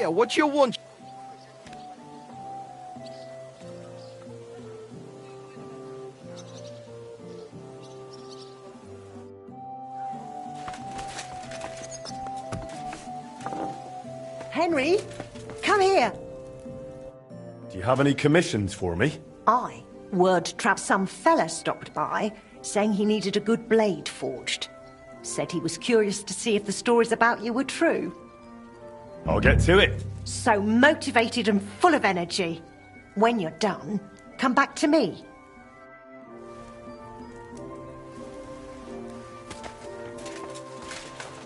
Yeah, what you want? Henry, come here. Do you have any commissions for me? Aye. Word trapped some fella stopped by, saying he needed a good blade forged. Said he was curious to see if the stories about you were true. I'll get to it. So motivated and full of energy. When you're done, come back to me.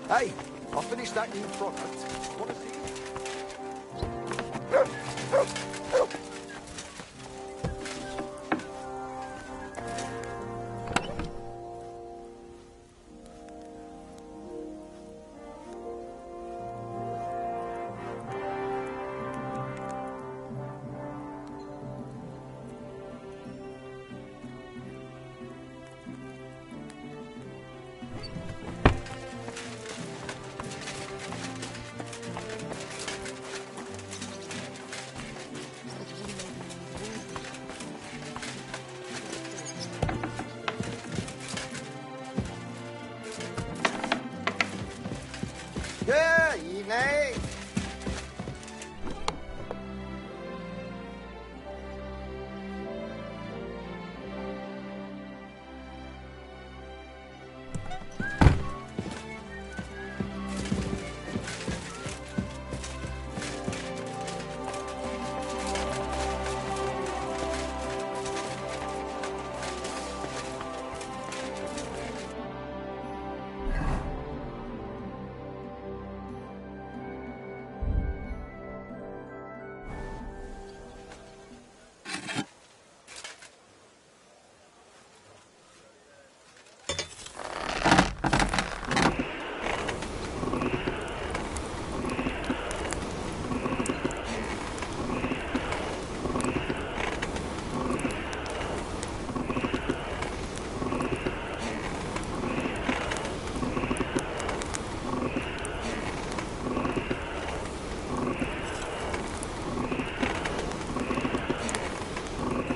Hey, I finished that new product. Want to see it? Good evening.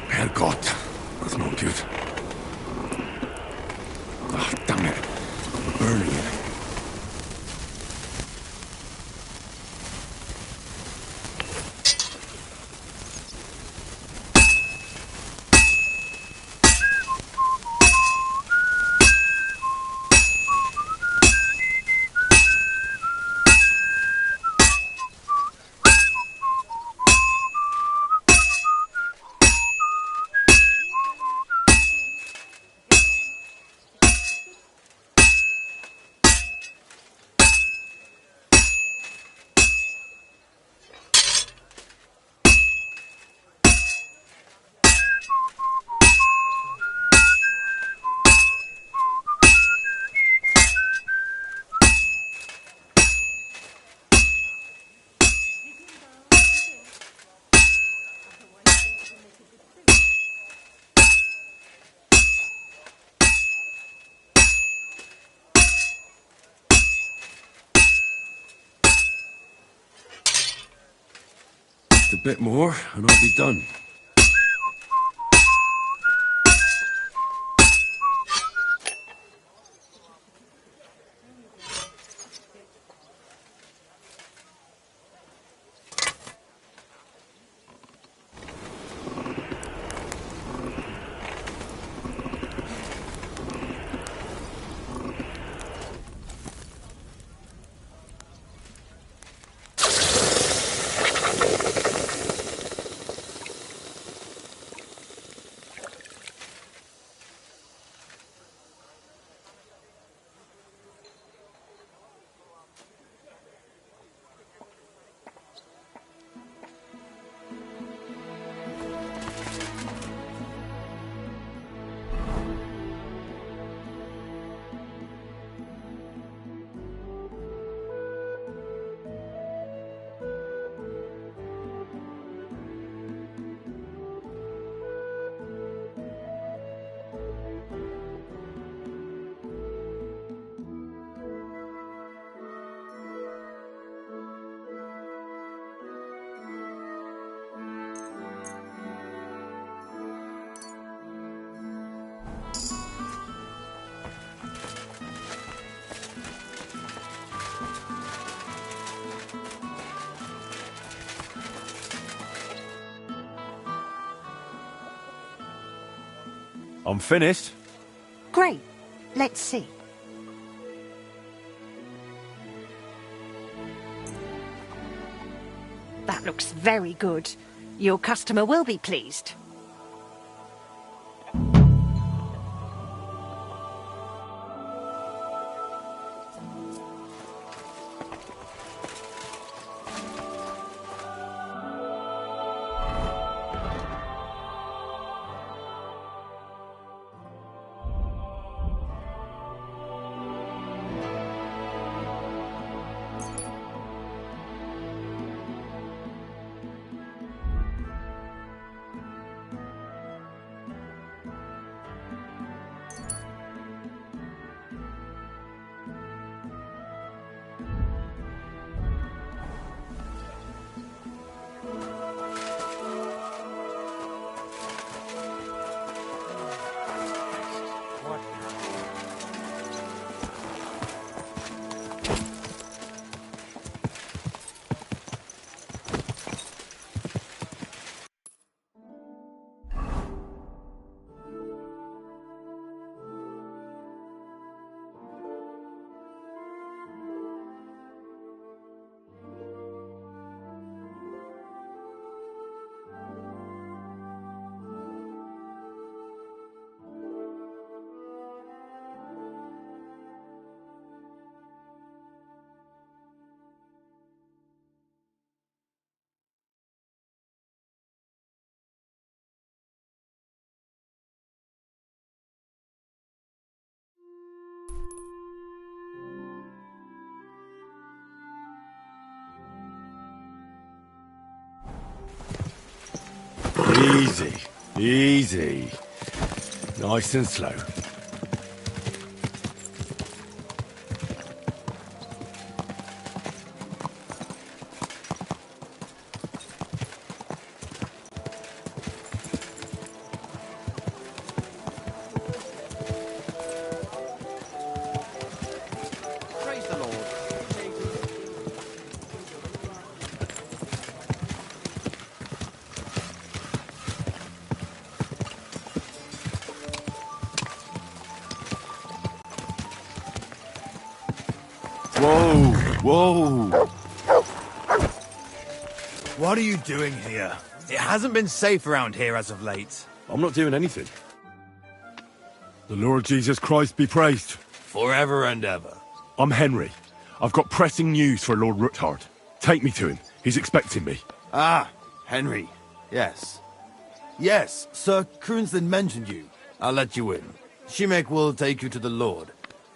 Herrgott, that's not good. Ah, damn it. I'm burning it. Just a bit more, and I'll be done. I'm finished. Great. Let's see. That looks very good. Your customer will be pleased. Easy, easy. Nice and slow. Praise the Lord. Whoa, whoa. What are you doing here? It hasn't been safe around here as of late. I'm not doing anything. The Lord Jesus Christ be praised. Forever and ever. I'm Henry. I've got pressing news for Lord Ruthard. Take me to him. He's expecting me. Ah, Henry. Yes. Yes, Sir Crunston mentioned you. I'll let you in. Shimek will take you to the Lord.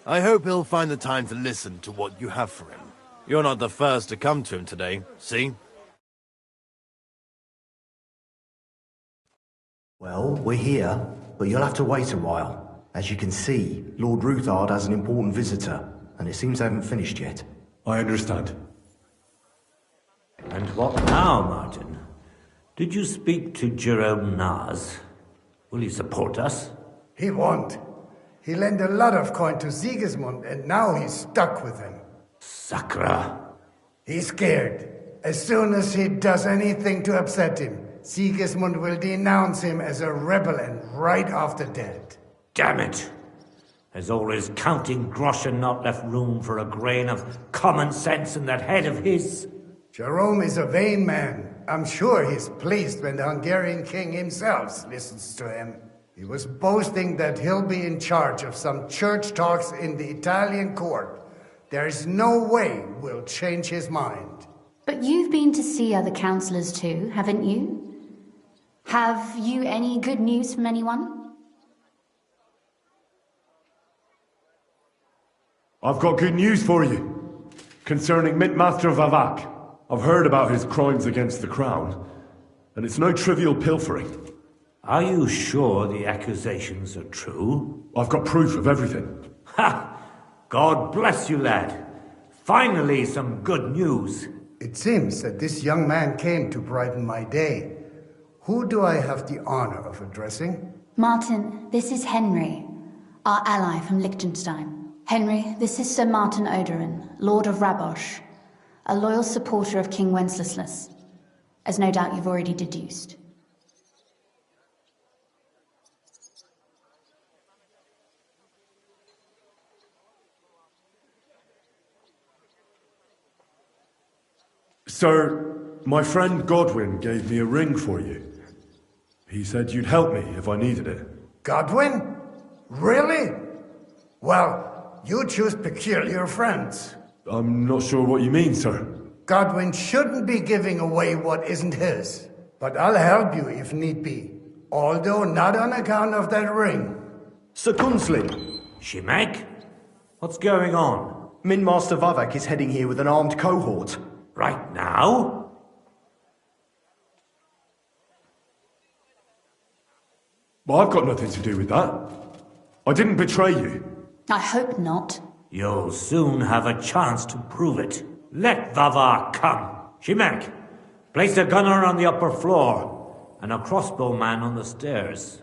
I hope he'll find the time to listen to what you have for him. You're not the first to come to him today, see? Well, we're here, but you'll have to wait a while. As you can see, Lord Ruthard has an important visitor, and it seems they haven't finished yet. I understand. And what now, Martin? Did you speak to Jerome Nars? Will he support us? He won't. He lent a lot of coin to Sigismund, and now he's stuck with him. Sakra! He's scared. As soon as he does anything to upset him, Sigismund will denounce him as a rebel and right off the dead. Damn it! Has all his counting groschen not left room for a grain of common sense in that head of his? Jerome is a vain man. I'm sure he's pleased when the Hungarian king himself listens to him. He was boasting that he'll be in charge of some church talks in the Italian court. There's no way we'll change his mind. But you've been to see other councillors too, haven't you? Have you any good news from anyone? I've got good news for you. Concerning Mintmaster Vavak. I've heard about his crimes against the crown, and it's no trivial pilfering. Are you sure the accusations are true? I've got proof of everything. Ha! God bless you, lad. Finally, some good news. It seems that this young man came to brighten my day. Who do I have the honor of addressing? Martin, this is Henry, our ally from Liechtenstein. Henry, this is Sir Martin Oderin, Lord of Rabosh, a loyal supporter of King Wenceslas, as no doubt you've already deduced. Sir, my friend Godwin gave me a ring for you. He said you'd help me if I needed it. Godwin? Really? Well, you choose peculiar friends. I'm not sure what you mean, sir. Godwin shouldn't be giving away what isn't his. But I'll help you if need be. Although not on account of that ring. Sir Gunslin. Shimek? What's going on? Mint Master Vavak is heading here with an armed cohort. Right now? Well, I've got nothing to do with that. I didn't betray you. I hope not. You'll soon have a chance to prove it. Let Vavak come. Shimek, place a gunner on the upper floor and a crossbowman on the stairs.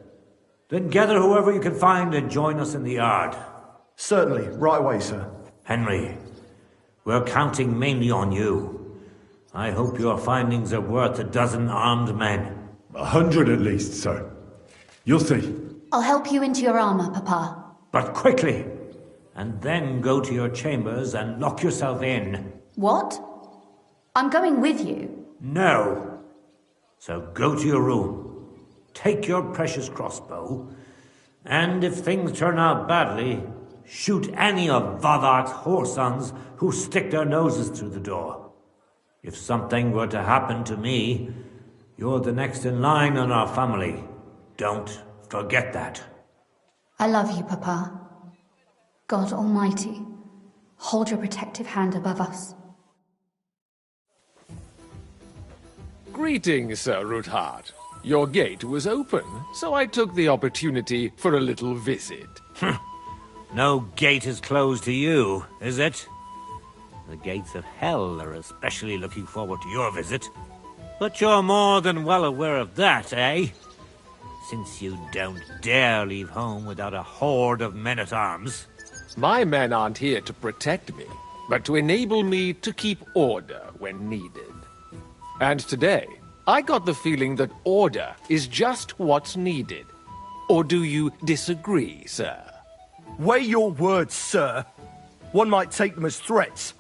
Then gather whoever you can find and join us in the yard. Certainly, right away, sir. Henry, we're counting mainly on you. I hope your findings are worth 12 armed men. 100 at least, sir. You'll see. I'll help you into your armor, Papa. But quickly, and then go to your chambers and lock yourself in. What? I'm going with you. No. So go to your room, take your precious crossbow, and if things turn out badly, shoot any of Vavak's whoresons who stick their noses through the door. If something were to happen to me, you're the next in line in our family. Don't forget that. I love you, Papa. God Almighty, hold your protective hand above us. Greetings, Sir Ruthard. Your gate was open, so I took the opportunity for a little visit. No gate is closed to you, is it? The gates of hell are especially looking forward to your visit. But you're more than well aware of that, eh? Since you don't dare leave home without a horde of men-at-arms. My men aren't here to protect me, but to enable me to keep order when needed. And today, I got the feeling that order is just what's needed. Or do you disagree, sir? Weigh your words, sir. One might take them as threats.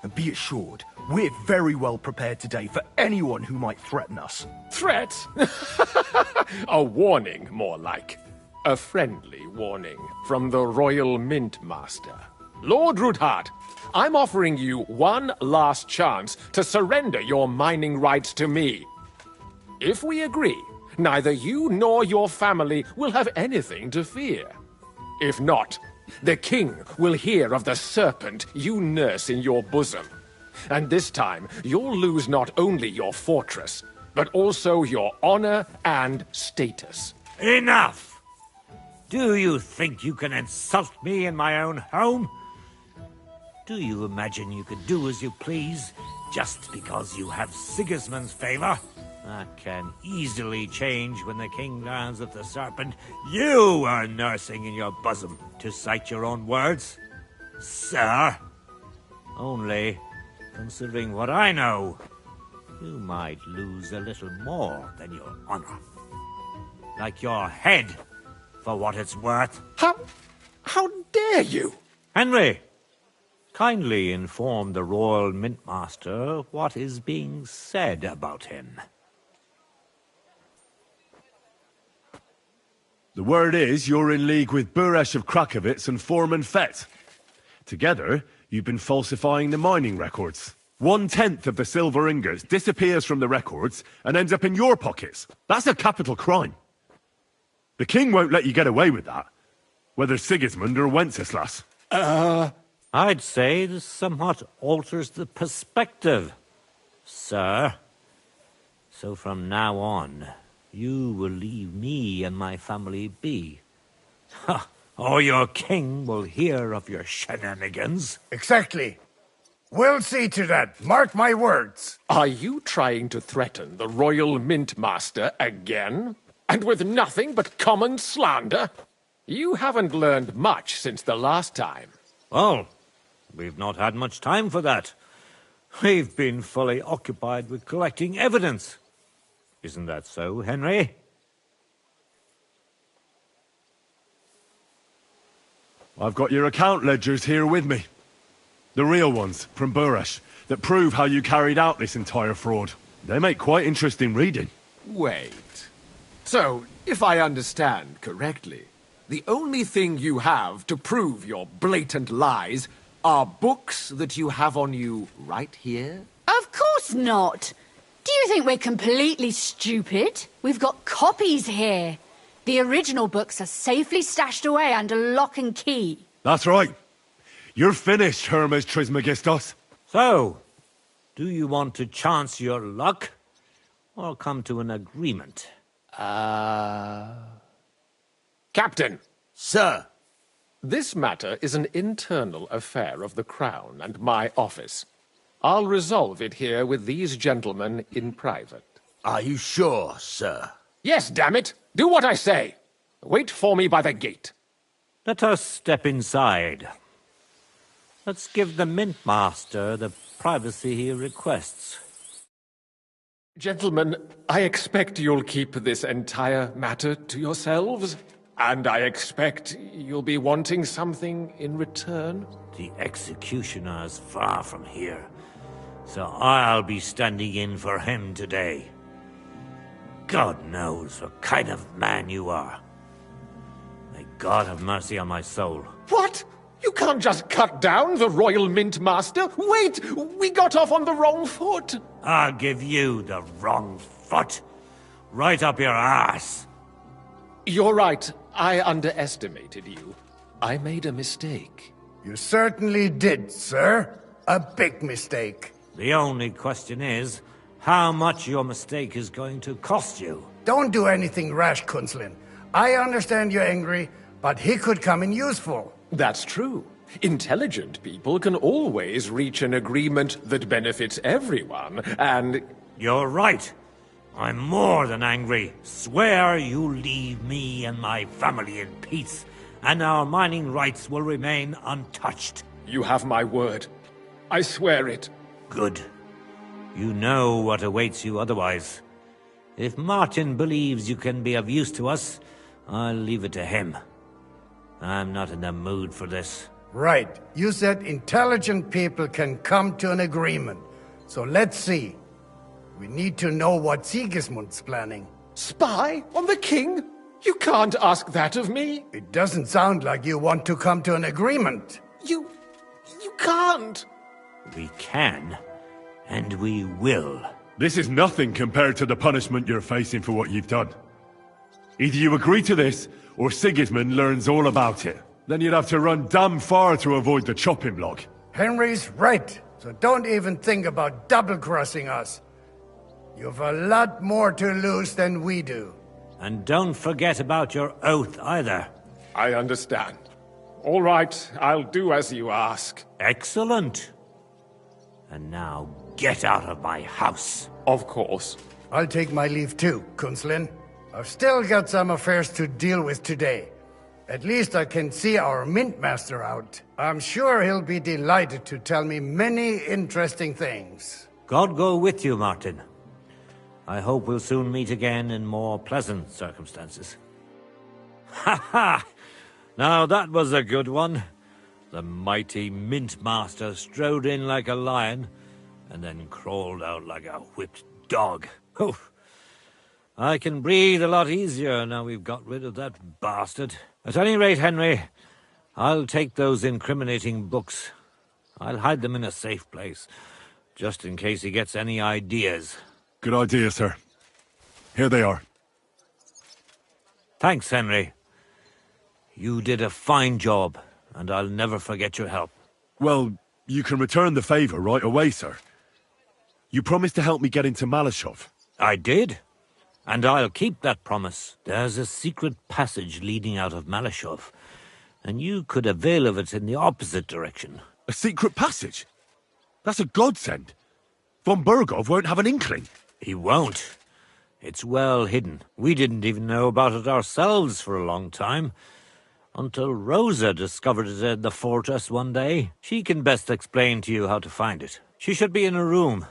And be assured, we're very well prepared today for anyone who might threaten us. Threat? A warning, more like. A friendly warning from the Royal Mint Master. Lord Ruthard, I'm offering you one last chance to surrender your mining rights to me. If we agree, neither you nor your family will have anything to fear. If not, the king will hear of the serpent you nurse in your bosom. And this time, you'll lose not only your fortress, but also your honor and status. Enough! Do you think you can insult me in my own home? Do you imagine you could do as you please, just because you have Sigismund's favor? That can easily change when the king learns of the serpent you are nursing in your bosom, to cite your own words. Sir, only, considering what I know, you might lose a little more than your honor. Like your head, for what it's worth. How dare you? Henry, kindly inform the Royal Mint Master what is being said about him. The word is you're in league with Buresh of Krakowitz and Foreman Fett. Together, you've been falsifying the mining records. 1/10 of the silver ingots disappears from the records and ends up in your pockets. That's a capital crime. The king won't let you get away with that, whether Sigismund or Wenceslas. I'd say this somewhat alters the perspective, sir. So from now on, you will leave me and my family be. Or your king will hear of your shenanigans. Exactly. We'll see to that. Mark my words. Are you trying to threaten the Royal Mint Master again? And with nothing but common slander? You haven't learned much since the last time. Well, we've not had much time for that. We've been fully occupied with collecting evidence. Isn't that so, Henry? I've got your account ledgers here with me. The real ones, from Buresh. that prove how you carried out this entire fraud. They make quite interesting reading. Wait. So, if I understand correctly, the only thing you have to prove your blatant lies are books that you have on you right here? Of course not. Do you think we're completely stupid? We've got copies here. The original books are safely stashed away under lock and key. That's right. You're finished, Hermes Trismegistos. So, do you want to chance your luck, or come to an agreement? Captain! Sir! This matter is an internal affair of the Crown and my office. I'll resolve it here with these gentlemen in private. Are you sure, sir? Yes, damn it! Do what I say! Wait for me by the gate. Let us step inside. Let's give the Mint Master the privacy he requests. Gentlemen, I expect you'll keep this entire matter to yourselves. And I expect you'll be wanting something in return? The executioner is far from here, so I'll be standing in for him today. God knows what kind of man you are. May God have mercy on my soul. What? You can't just cut down the Royal Mint Master? Wait! We got off on the wrong foot! I'll give you the wrong foot. Right up your ass. You're right. I underestimated you. I made a mistake. You certainly did, sir. A big mistake. The only question is, how much your mistake is going to cost you. Don't do anything rash, Kunslin. I understand you're angry, but he could come in useful. That's true. Intelligent people can always reach an agreement that benefits everyone, and... You're right. I'm more than angry. Swear you leave me and my family in peace, and our mining rights will remain untouched. You have my word. I swear it. Good. You know what awaits you otherwise. If Martin believes you can be of use to us, I'll leave it to him. I'm not in the mood for this. Right. You said intelligent people can come to an agreement. So let's see. We need to know what Sigismund's planning. Spy on the king? You can't ask that of me. It doesn't sound like you want to come to an agreement. You can't. We can, and we will. This is nothing compared to the punishment you're facing for what you've done. Either you agree to this, or Sigismund learns all about it. Then you'd have to run damn far to avoid the chopping block. Henry's right, so don't even think about double-crossing us. You've a lot more to lose than we do. And don't forget about your oath either. I understand. All right, I'll do as you ask. Excellent. And now get out of my house. Of course. I'll take my leave too, Kunslin. I've still got some affairs to deal with today. At least I can see our Mint Master out. I'm sure he'll be delighted to tell me many interesting things. God go with you, Martin. I hope we'll soon meet again in more pleasant circumstances. Ha ha! Now that was a good one. The mighty Mint Master strode in like a lion, and then crawled out like a whipped dog. Oof. I can breathe a lot easier now we've got rid of that bastard. At any rate, Henry, I'll take those incriminating books. I'll hide them in a safe place, just in case he gets any ideas. Good idea, sir. Here they are. Thanks, Henry. You did a fine job, and I'll never forget your help. Well, you can return the favor right away, sir. You promised to help me get into Malashov. I did, and I'll keep that promise. There's a secret passage leading out of Malashov, and you could avail of it in the opposite direction. A secret passage? That's a godsend. Von Burgov won't have an inkling. He won't. It's well hidden. We didn't even know about it ourselves for a long time, until Rosa discovered it in the fortress one day. She can best explain to you how to find it. She should be in a room.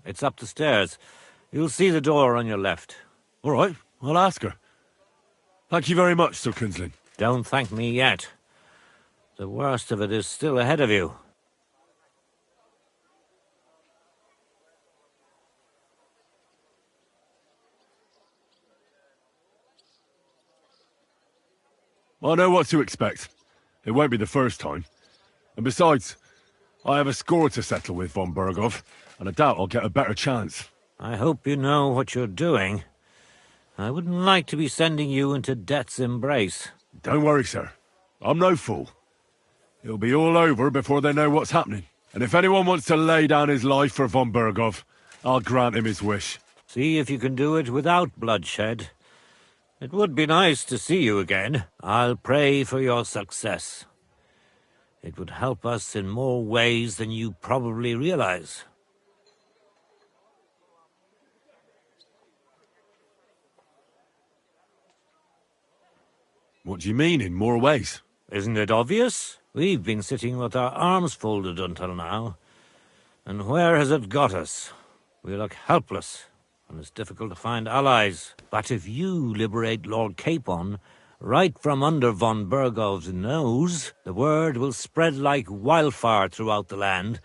It's up the stairs. You'll see the door on your left. All right, I'll ask her. Thank you very much, Sir Kunslin. Don't thank me yet. The worst of it is still ahead of you. I know what to expect. It won't be the first time. And besides, I have a score to settle with von Berghoff, and I doubt I'll get a better chance. I hope you know what you're doing. I wouldn't like to be sending you into death's embrace. Don't worry, sir. I'm no fool. It'll be all over before they know what's happening. And if anyone wants to lay down his life for von Berghoff, I'll grant him his wish. See if you can do it without bloodshed. It would be nice to see you again. I'll pray for your success. It would help us in more ways than you probably realize. What do you mean, in more ways? Isn't it obvious? We've been sitting with our arms folded until now. And where has it got us? We look helpless, and it's difficult to find allies. But if you liberate Lord Capon, right from under von Berghoff's nose, the word will spread like wildfire throughout the land,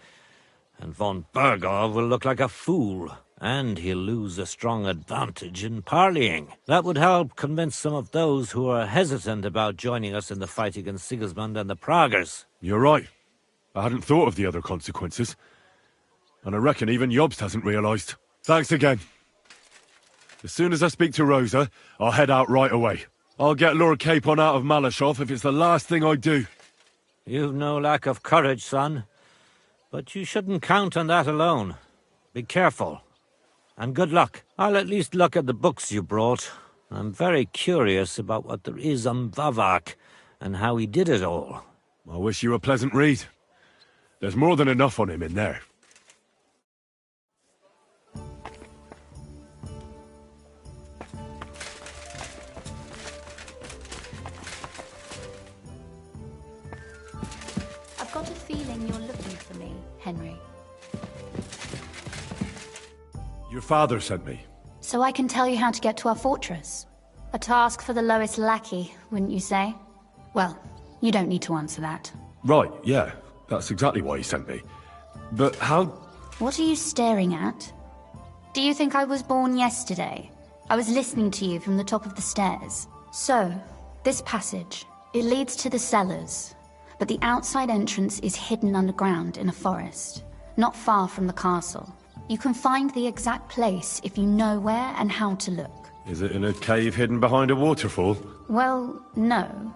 and von Berghoff will look like a fool, and he'll lose a strong advantage in parleying. That would help convince some of those who are hesitant about joining us in the fight against Sigismund and the Praguers. You're right. I hadn't thought of the other consequences. And I reckon even Jobst hasn't realised. Thanks again. As soon as I speak to Rosa, I'll head out right away. I'll get Lord Capon out of Malashov if it's the last thing I do. You've no lack of courage, son. But you shouldn't count on that alone. Be careful. And good luck. I'll at least look at the books you brought. I'm very curious about what there is on Vavak and how he did it all. I wish you a pleasant read. There's more than enough on him in there. I've got a feeling you're looking for me, Henry. Your father sent me. So I can tell you how to get to our fortress. A task for the lowest lackey, wouldn't you say? Well, you don't need to answer that. Right, yeah. That's exactly why he sent me. But how... What are you staring at? Do you think I was born yesterday? I was listening to you from the top of the stairs. So, this passage, it leads to the cellars, but the outside entrance is hidden underground in a forest, not far from the castle. You can find the exact place if you know where and how to look. Is it in a cave hidden behind a waterfall? Well, no.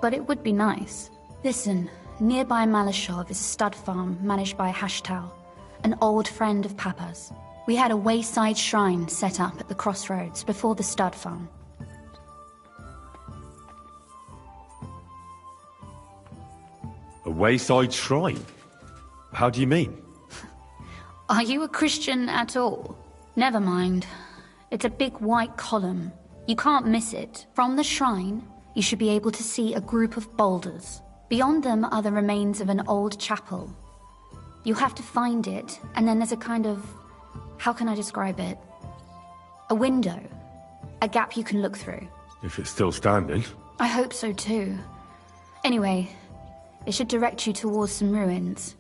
But it would be nice. Listen, nearby Malashov is a stud farm managed by Hashtal, an old friend of Papa's. We had a wayside shrine set up at the crossroads before the stud farm. A wayside shrine? How do you mean? Are you a Christian at all? Never mind. It's a big white column. You can't miss it. From the shrine, you should be able to see a group of boulders. Beyond them are the remains of an old chapel. You have to find it, and then there's a kind of... how can I describe it? A window. A gap you can look through. If it's still standing. I hope so too. Anyway, it should direct you towards some ruins.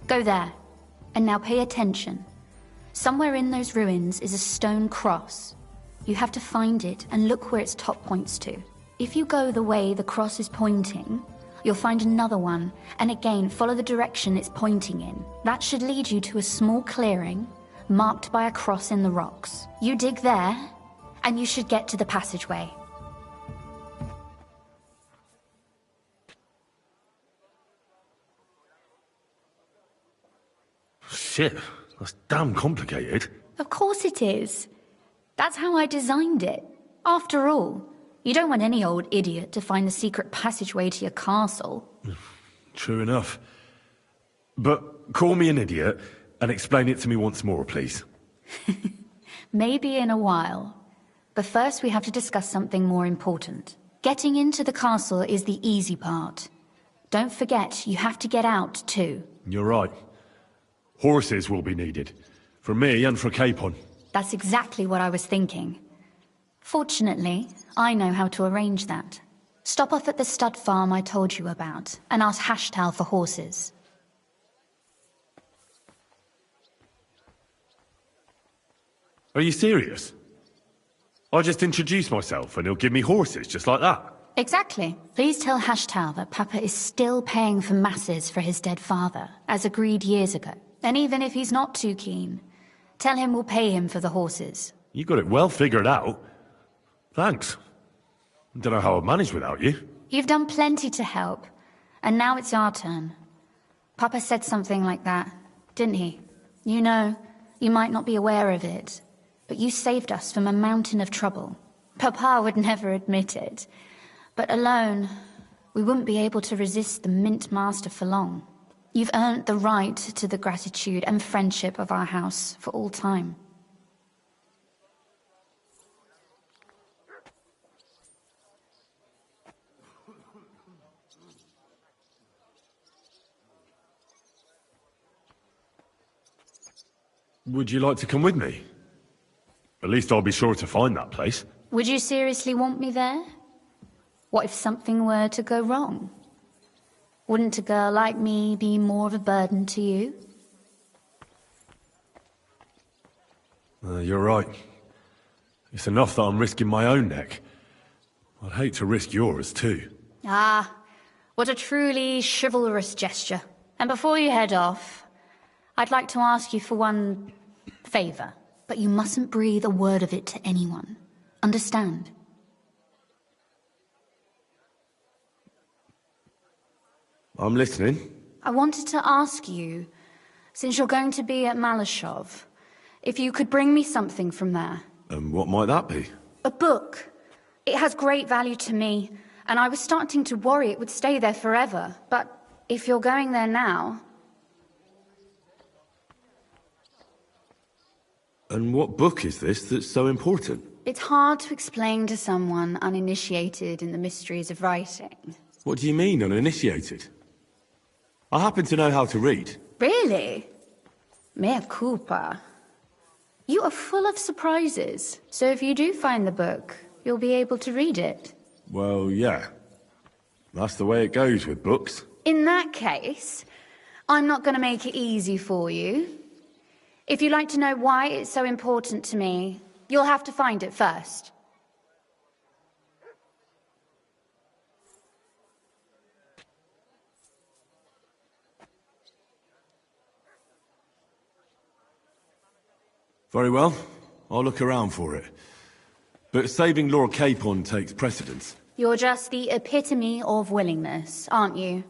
Go there. And now pay attention. Somewhere in those ruins is a stone cross. You have to find it and look where its top points to. If you go the way the cross is pointing, you'll find another one, and again follow the direction it's pointing in. That should lead you to a small clearing, marked by a cross in the rocks. You dig there, and you should get to the passageway. Shit, that's damn complicated. Of course it is. That's how I designed it. After all, you don't want any old idiot to find the secret passageway to your castle. True enough. But call me an idiot and explain it to me once more, please. Maybe in a while. But first we have to discuss something more important. Getting into the castle is the easy part. Don't forget, you have to get out too. You're right. Horses will be needed. For me and for Capon. That's exactly what I was thinking. Fortunately, I know how to arrange that. Stop off at the stud farm I told you about, and ask Hashtal for horses. Are you serious? I just introduce myself and he'll give me horses just like that? Exactly. Please tell Hashtal that Papa is still paying for masses for his dead father, as agreed years ago. And even if he's not too keen, tell him we'll pay him for the horses. You got it well figured out. Thanks. Don't know how I'd manage without you. You've done plenty to help, and now it's our turn. Papa said something like that, didn't he? You know, you might not be aware of it, but you saved us from a mountain of trouble. Papa would never admit it, but alone, we wouldn't be able to resist the Mint Master for long. You've earned the right to the gratitude and friendship of our house for all time. Would you like to come with me? At least I'll be sure to find that place. Would you seriously want me there? What if something were to go wrong? Wouldn't a girl like me be more of a burden to you? You're right. It's enough that I'm risking my own neck. I'd hate to risk yours, too. Ah, what a truly chivalrous gesture. And before you head off, I'd like to ask you for one favor, but you mustn't breathe a word of it to anyone. Understand? I'm listening. I wanted to ask you, since you're going to be at Malashov, if you could bring me something from there. And what might that be? A book. It has great value to me, and I was starting to worry it would stay there forever. But if you're going there now... And what book is this that's so important? It's hard to explain to someone uninitiated in the mysteries of writing. What do you mean, uninitiated? I happen to know how to read. Really? Mea culpa. You are full of surprises. So if you do find the book, you'll be able to read it. Well, yeah. That's the way it goes with books. In that case, I'm not going to make it easy for you. If you'd like to know why it's so important to me, you'll have to find it first. Very well. I'll look around for it. But saving Lord Capon takes precedence. You're just the epitome of willingness, aren't you?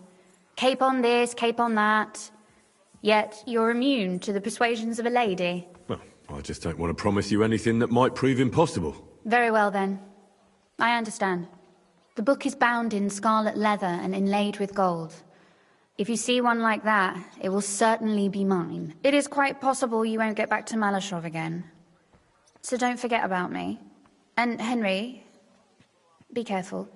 Capon this, Capon that. Yet you're immune to the persuasions of a lady. Well, I just don't want to promise you anything that might prove impossible. Very well, then. I understand. The book is bound in scarlet leather and inlaid with gold. If you see one like that, it will certainly be mine. It is quite possible you won't get back to Malashov again. So don't forget about me. And Henry, be careful.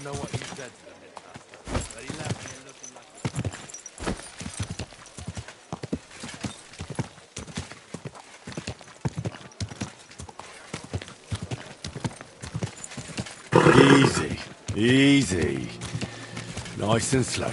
don't know what he said to the midmaster, but he left me looking like Easy, easy. Nice and slow.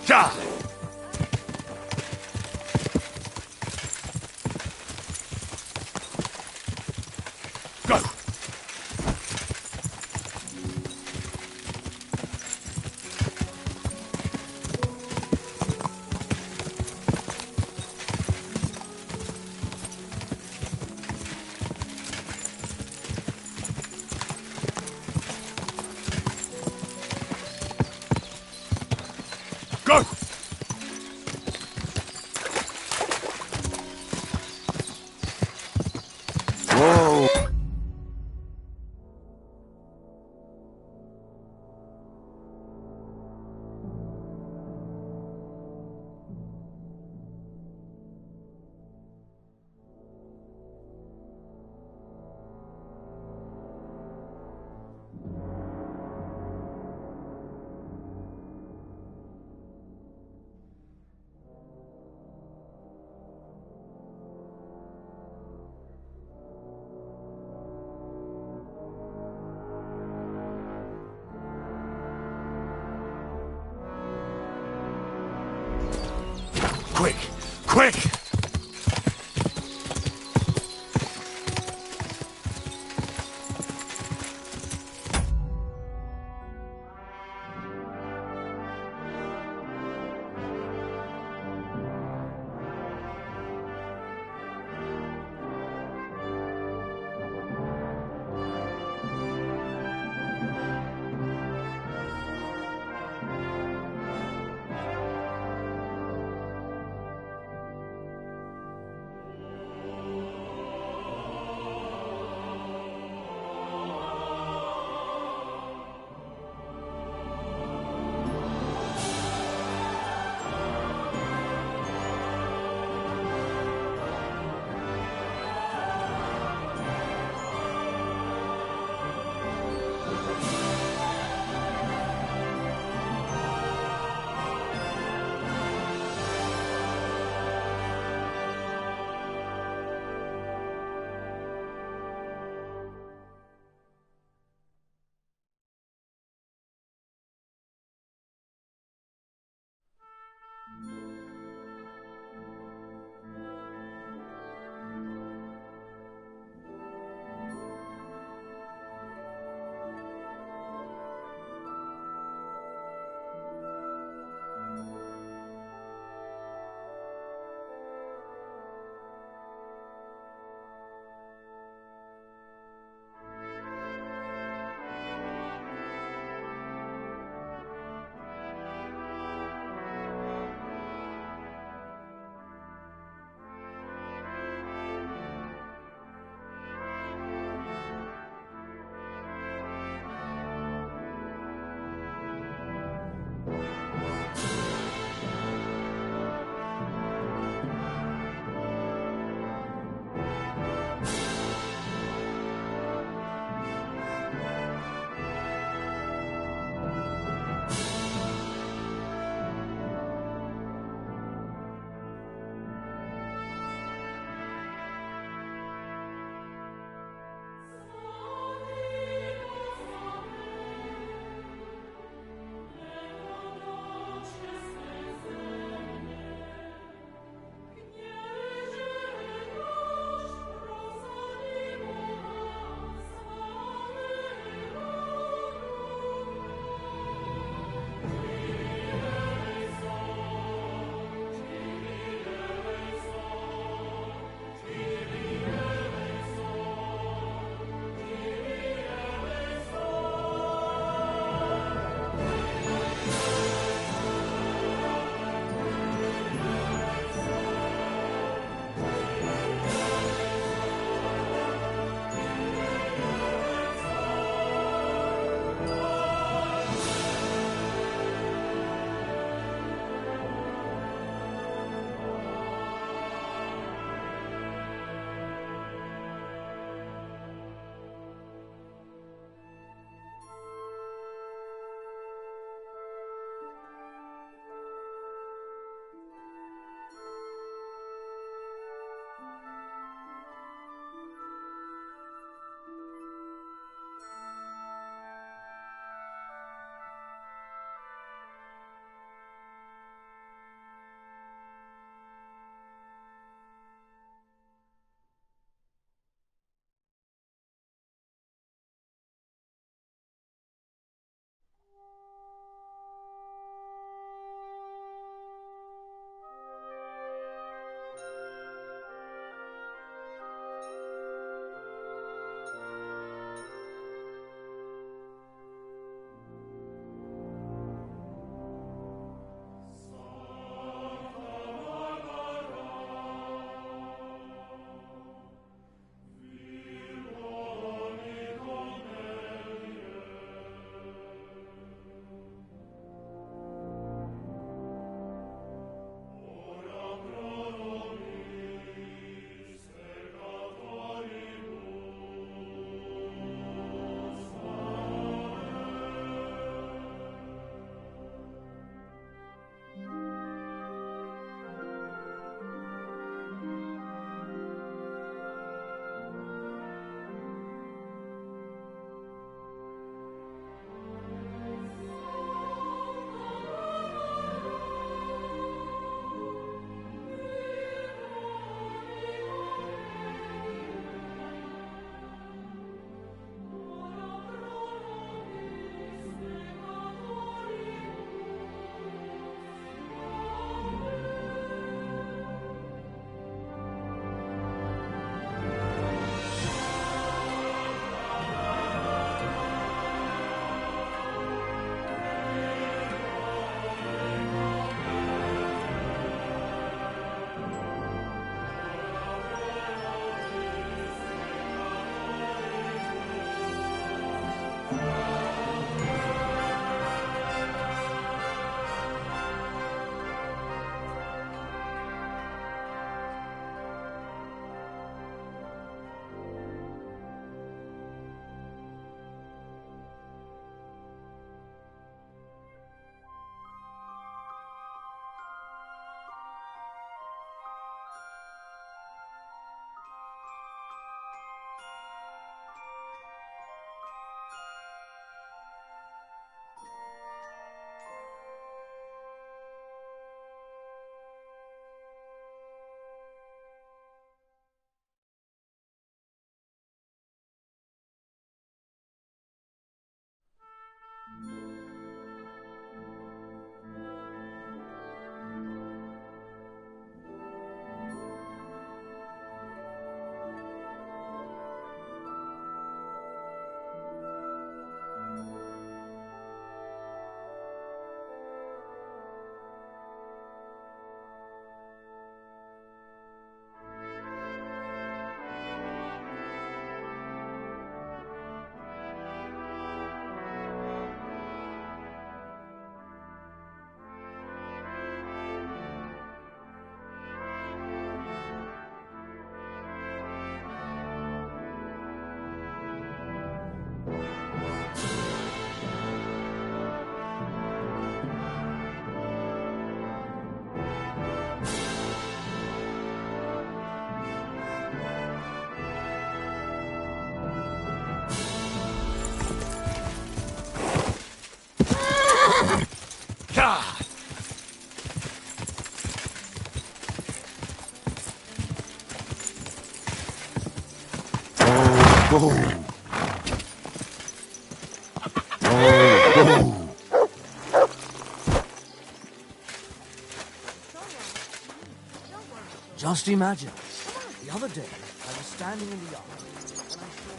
Ja! Go! Go! Whoa! Quick! Quick! Just imagine, the other day I was standing in the yard and I saw...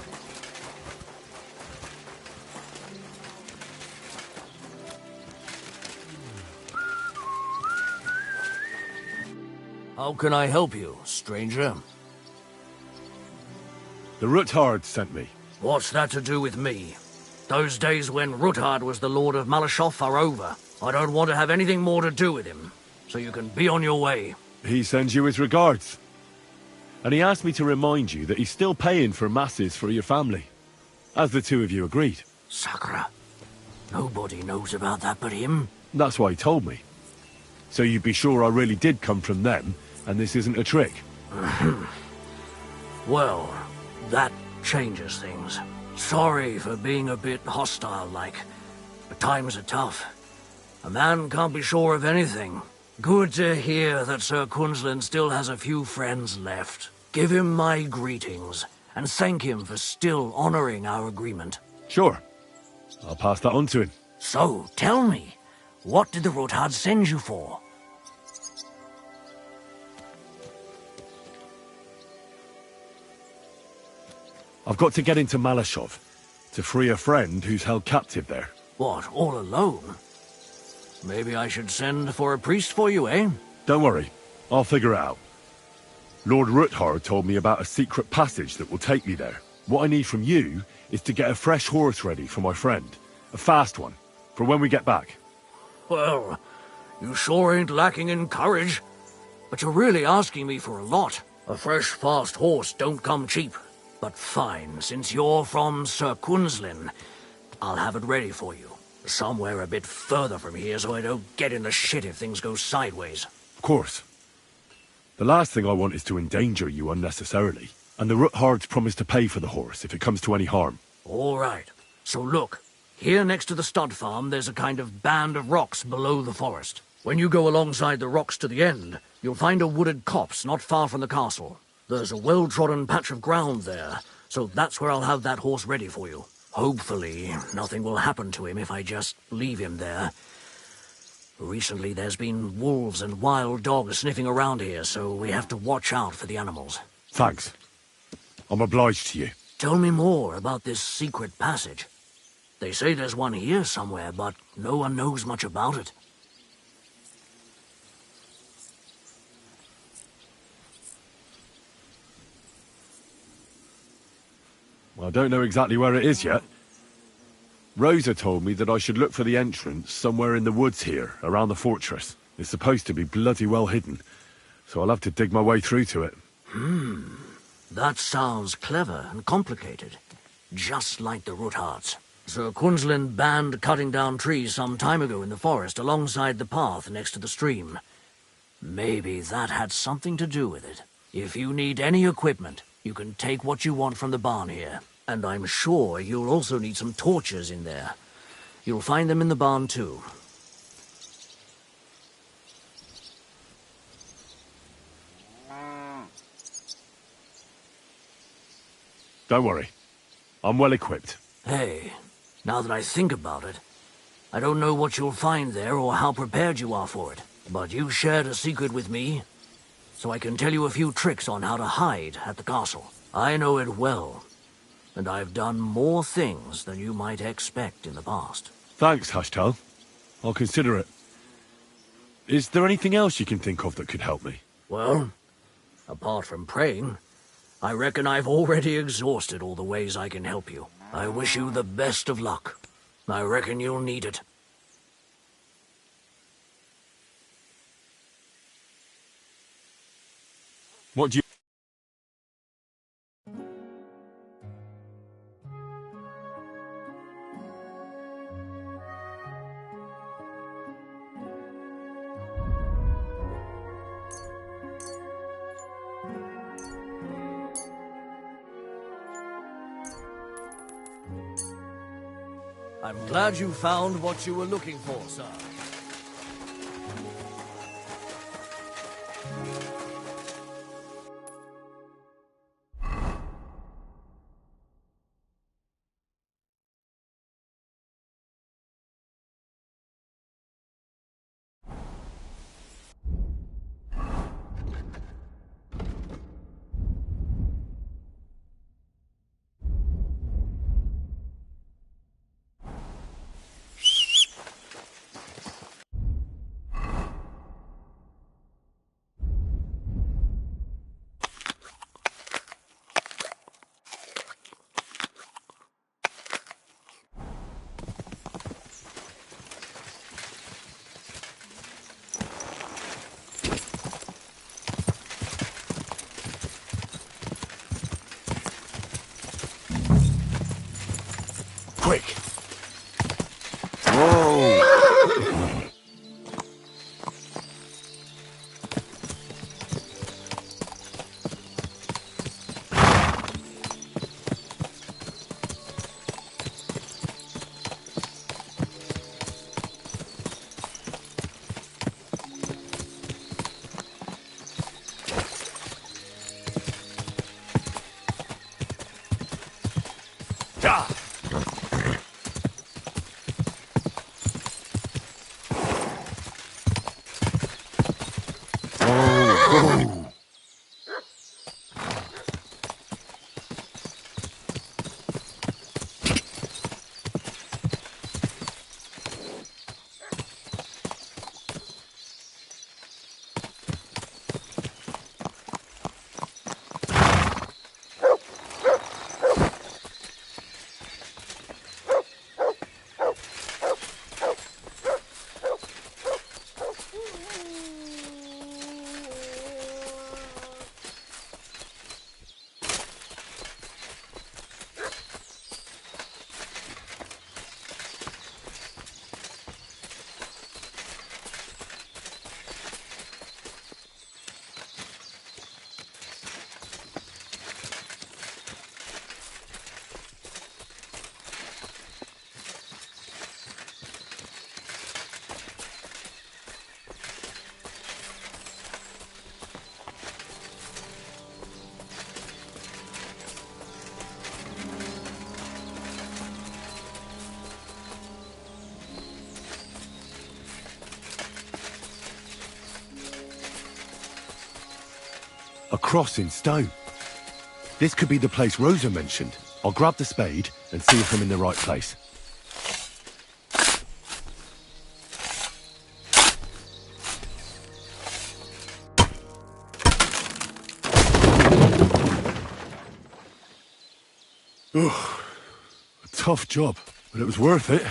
How can I help you, stranger? The Ruthard sent me. What's that to do with me? Those days when Ruthard was the Lord of Malashov are over. I don't want to have anything more to do with him, so you can be on your way. He sends you his regards. And he asked me to remind you that he's still paying for masses for your family, as the two of you agreed. Sakura. Nobody knows about that but him. That's why he told me. So you'd be sure I really did come from them, and this isn't a trick. Well, that changes things. Sorry for being a bit hostile-like, but times are tough. A man can't be sure of anything. Good to hear that Sir Kunzlin still has a few friends left. Give him my greetings, and thank him for still honoring our agreement. Sure. I'll pass that on to him. So, tell me, what did the Ruthard send you for? I've got to get into Malashov, to free a friend who's held captive there. What, all alone? Maybe I should send for a priest for you, eh? Don't worry, I'll figure it out. Lord Ruthard told me about a secret passage that will take me there. What I need from you is to get a fresh horse ready for my friend. A fast one, for when we get back. Well, you sure ain't lacking in courage. But you're really asking me for a lot. A fresh, fast horse don't come cheap. But fine, since you're from Sir Kunzlin, I'll have it ready for you. Somewhere a bit further from here so I don't get in the shit if things go sideways. Of course. The last thing I want is to endanger you unnecessarily. And the Ruthards promised to pay for the horse if it comes to any harm. All right. So look, here next to the stud farm there's a kind of band of rocks below the forest. When you go alongside the rocks to the end, you'll find a wooded copse not far from the castle. There's a well-trodden patch of ground there, so that's where I'll have that horse ready for you. Hopefully, nothing will happen to him if I just leave him there. Recently, there's been wolves and wild dogs sniffing around here, so we have to watch out for the animals. Thanks. I'm obliged to you. Tell me more about this secret passage. They say there's one here somewhere, but no one knows much about it. I don't know exactly where it is yet. Rosa told me that I should look for the entrance somewhere in the woods here, around the fortress. It's supposed to be bloody well hidden, so I'll have to dig my way through to it. That sounds clever and complicated. Just like the Ruthards. Sir Kunzlin banned cutting down trees some time ago in the forest alongside the path next to the stream. Maybe that had something to do with it. If you need any equipment, you can take what you want from the barn here. And I'm sure you'll also need some torches in there. You'll find them in the barn too. Don't worry. I'm well equipped. Hey, now that I think about it, I don't know what you'll find there or how prepared you are for it. But you shared a secret with me, so I can tell you a few tricks on how to hide at the castle. I know it well, and I've done more things than you might expect in the past. Thanks, Hashtal. I'll consider it. Is there anything else you can think of that could help me? Well, apart from praying, I reckon I've already exhausted all the ways I can help you. I wish you the best of luck. I reckon you'll need it. What do you... I'm glad you found what you were looking for, sir. quick. Whoa! A cross in stone. This could be the place Rosa mentioned. I'll grab the spade and see if I'm in the right place. Ugh. A tough job, but it was worth it.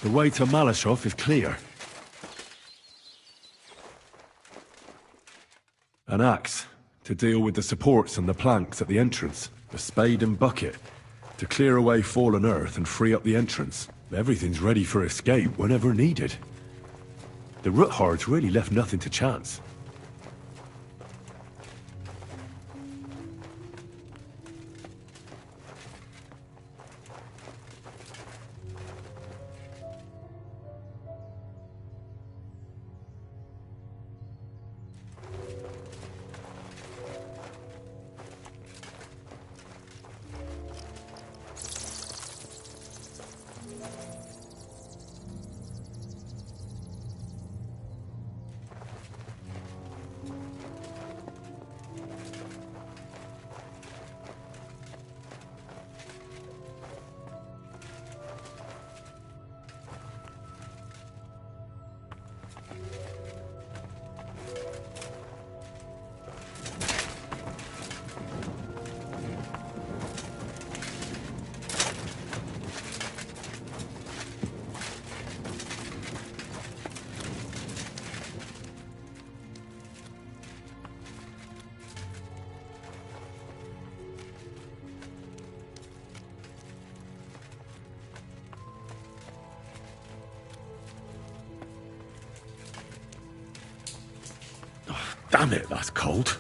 The way to Malashov is clear. An axe to deal with the supports and the planks at the entrance. A spade and bucket to clear away fallen earth and free up the entrance. Everything's ready for escape whenever needed. The Roothards really left nothing to chance. Damn it, that's cold.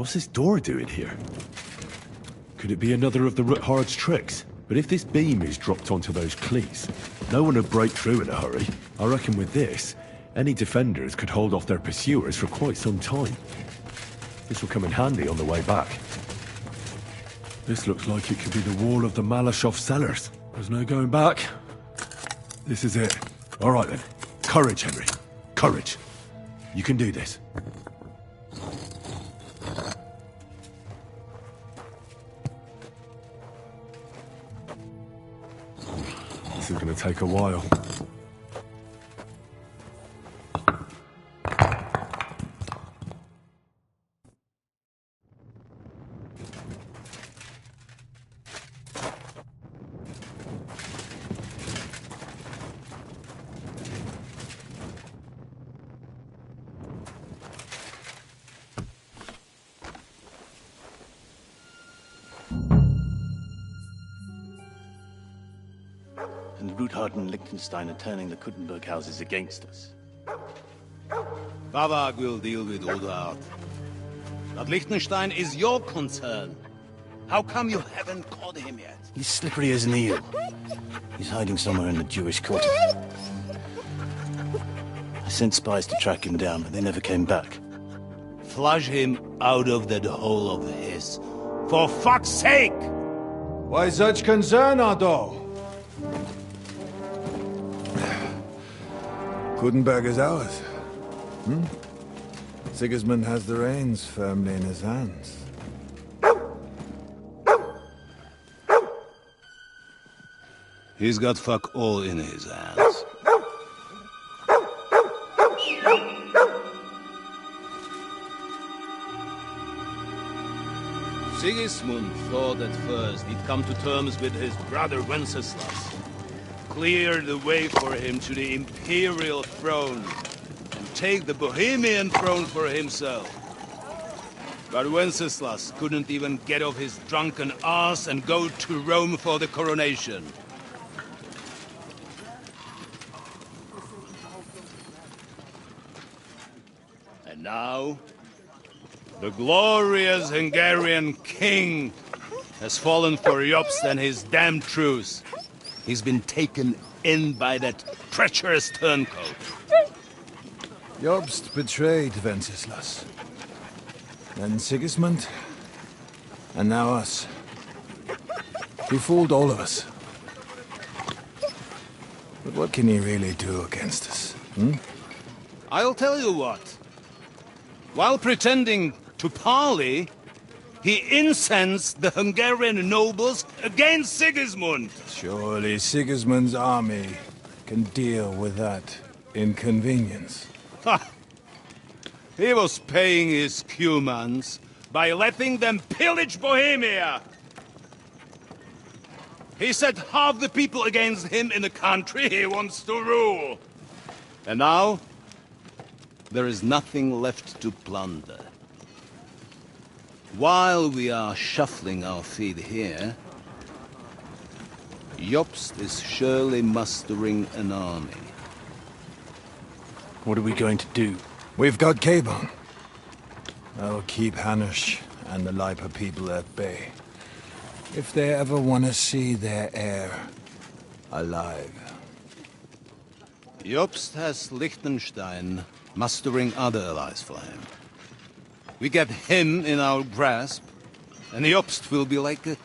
What's this door doing here? Could it be another of the Ruthard's tricks? But if this beam is dropped onto those cleats, no one would break through in a hurry. I reckon with this, any defenders could hold off their pursuers for quite some time. This will come in handy on the way back. This looks like it could be the wall of the Malashov cellars. There's no going back. This is it. All right then. Courage, Henry. Courage. You can do this. This is going to take a while. And Ruthard and Liechtenstein are turning the Kuttenberg houses against us. Bavag will deal with Ruthard. But Liechtenstein is your concern. How come you haven't caught him yet? He's slippery as an eel. He's hiding somewhere in the Jewish quarter. I sent spies to track him down, but they never came back. Flush him out of that hole of his. For fuck's sake! Why such concern, Otto? Kuttenberg is ours. Sigismund has the reins firmly in his hands. He's got fuck all in his hands. Sigismund thought at first he'd come to terms with his brother Wenceslas. Clear the way for him to the imperial throne and take the Bohemian throne for himself. But Wenceslas couldn't even get off his drunken ass and go to Rome for the coronation. And now, the glorious Hungarian king has fallen for Jobst and his damned truce. He's been taken in by that treacherous turncoat. Jobst betrayed Wenceslas. Then Sigismund. And now us. He fooled all of us. But what can he really do against us, I'll tell you what. While pretending to parley, he incensed the Hungarian nobles against Sigismund. Surely Sigismund's army can deal with that inconvenience. Ha! He was paying his Cumans by letting them pillage Bohemia. He set half the people against him in the country he wants to rule. And now, there is nothing left to plunder. While we are shuffling our feet here, Jobst is surely mustering an army. What are we going to do? We've got Cabon. I'll keep Hanush and the Lipa people at bay. If they ever want to see their heir alive. Jobst has Liechtenstein mustering other allies for him. We get him in our grasp, and Jobst will be like a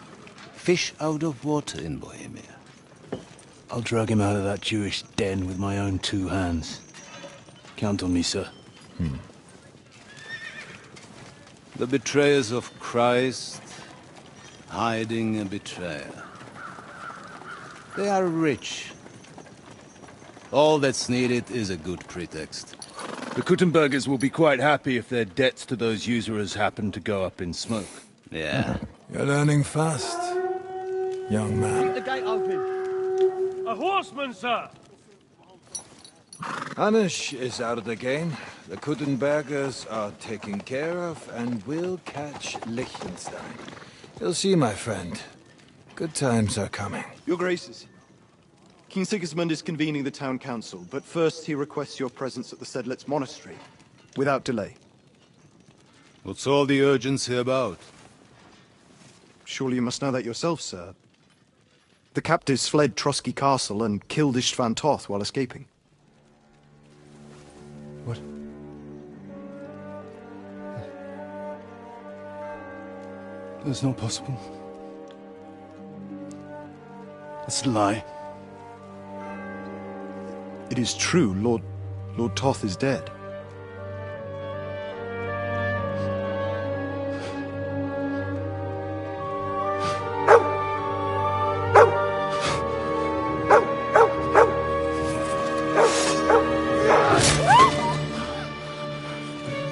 fish out of water in Bohemia. I'll drag him out of that Jewish den with my own two hands. Count on me, sir. The betrayers of Christ, hiding a betrayer. They are rich. All that's needed is a good pretext. The Kuttenbergers will be quite happy if their debts to those usurers happen to go up in smoke. Yeah. You're learning fast, young man. Keep the gate open. A horseman, sir! Hanush is out of the game. The Kuttenbergers are taken care of, and we'll catch Liechtenstein. You'll see, my friend. Good times are coming. Your Graces, King Sigismund is convening the town council, but first he requests your presence at the Sedlitz monastery, without delay. What's all the urgency about? Surely you must know that yourself, sir. The captives fled Trotsky Castle and killed Istvan Toth while escaping. What? That's not possible. That's a lie. It is true, Lord Toth is dead.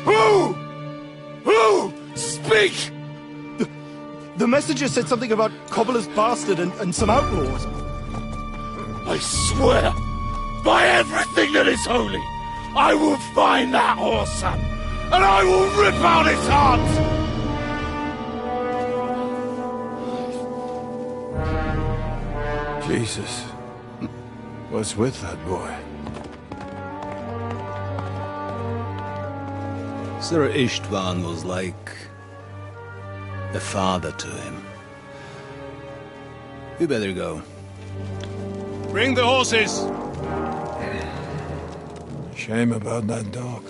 Who? Speak! The messenger said something about Cobbler's bastard and some outlaws. I swear, by everything that is holy, I will find that whoreson, and I will rip out his heart! Jesus. What's with that boy? Sir Istvan was like a father to him. You better go. Bring the horses! Shame about that dog.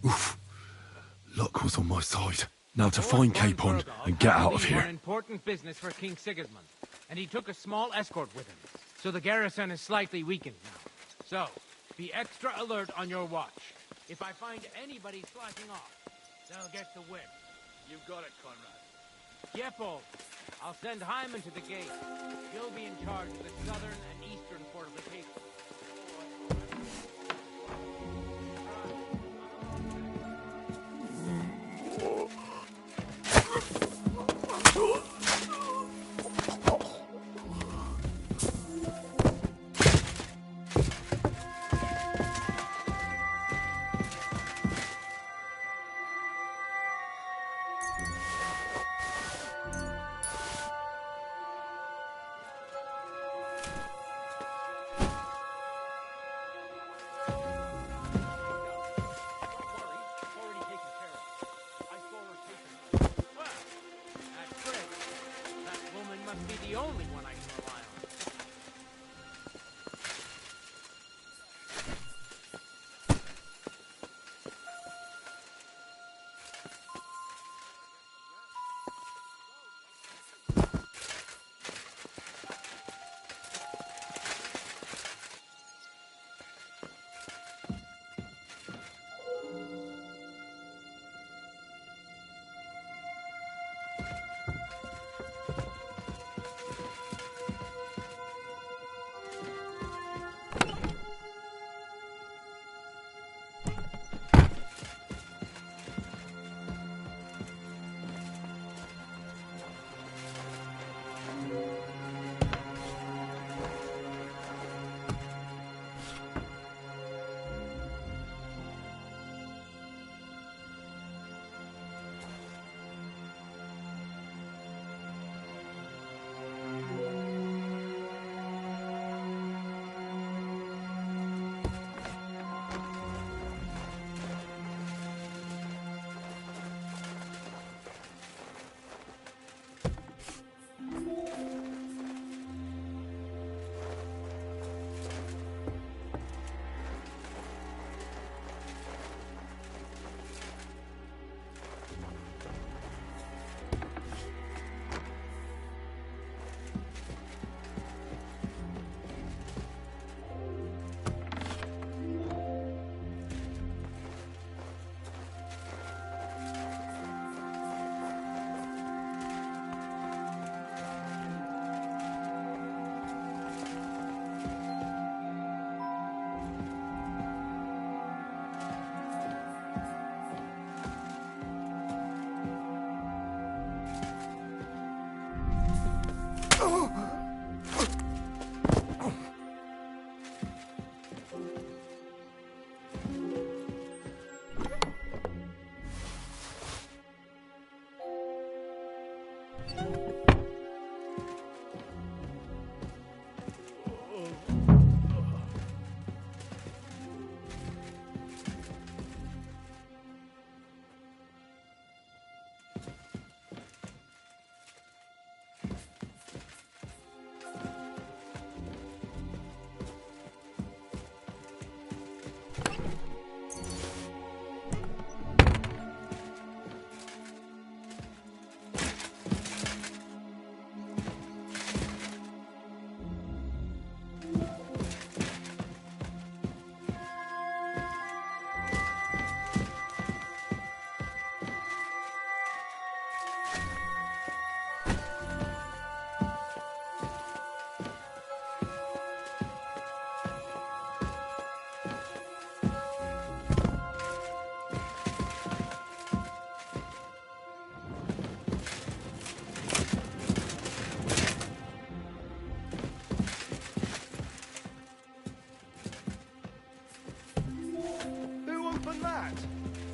Oof. Luck was on my side. Now to find Capon and get out of here. Important business for King Sigismund, and he took a small escort with him. So the garrison is slightly weakened now. So, be extra alert on your watch. If I find anybody slacking off, they'll get the whip. You've got it, Conrad. Yepo, I'll send Hyman to the gate. He'll be in charge of the southern and eastern fortifications. The only one I can rely on.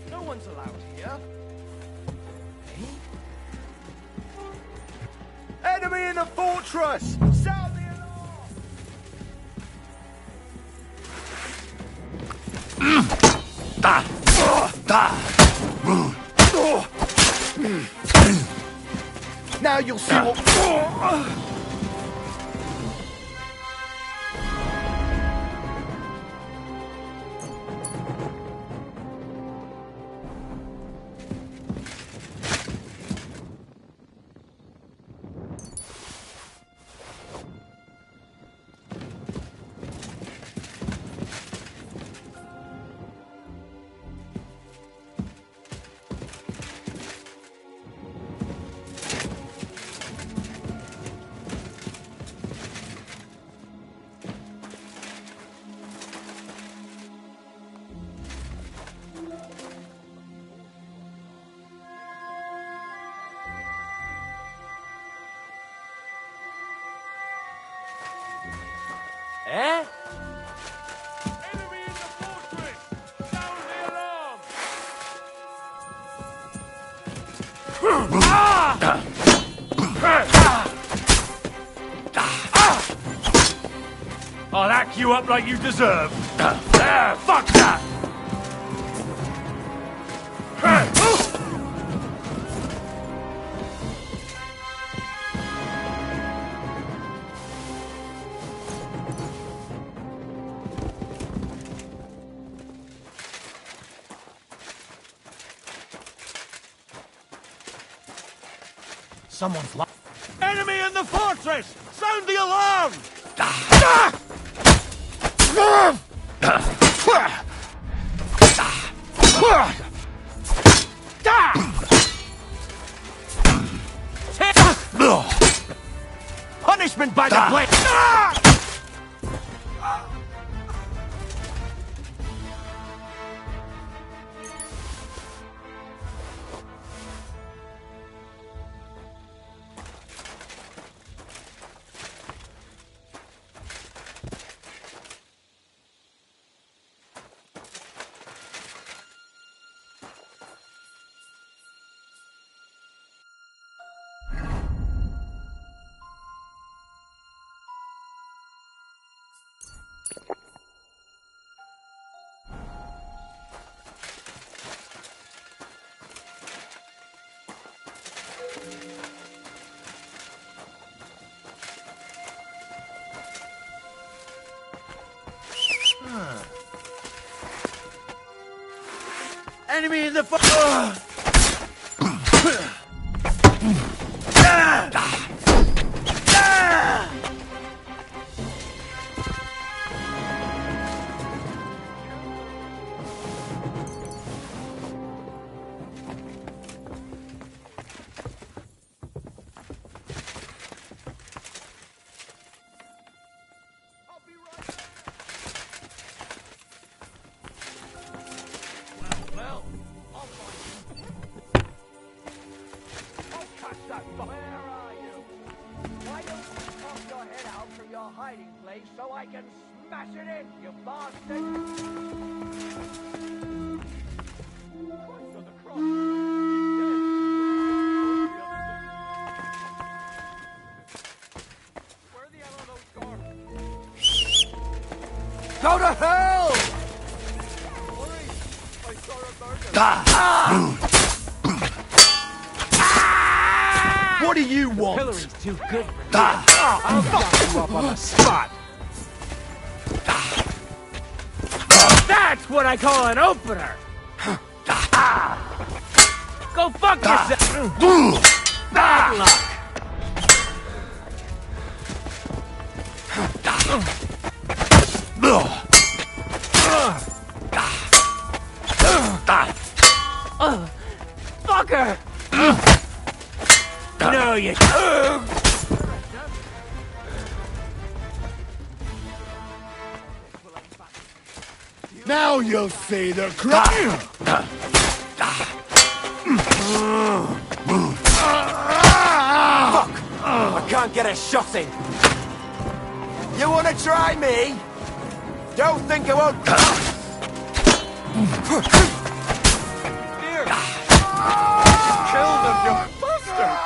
No one's allowed here. Enemy in the fortress! Sound the alarm! Now you'll see what... Eh? Enemy in the fortress! Sound the alarm! I'll hack you up like you deserve. Fuck that! Someone's lost. Enemy in the fortress! Sound the alarm! Punishment by the blade! Enemy in the hiding place so I can smash it in, you bastard! Christ on the cross! Go to hell! What do you want? Pillory's too good for me. I'll fuck you up on the spot. That's what I call an opener. Go fuck yourself. Bad luck. Fucker! No, you. Now you'll see the crime. Fuck! I can't get a shot in. You wanna try me? Don't think I won't. Kill them, you bastard!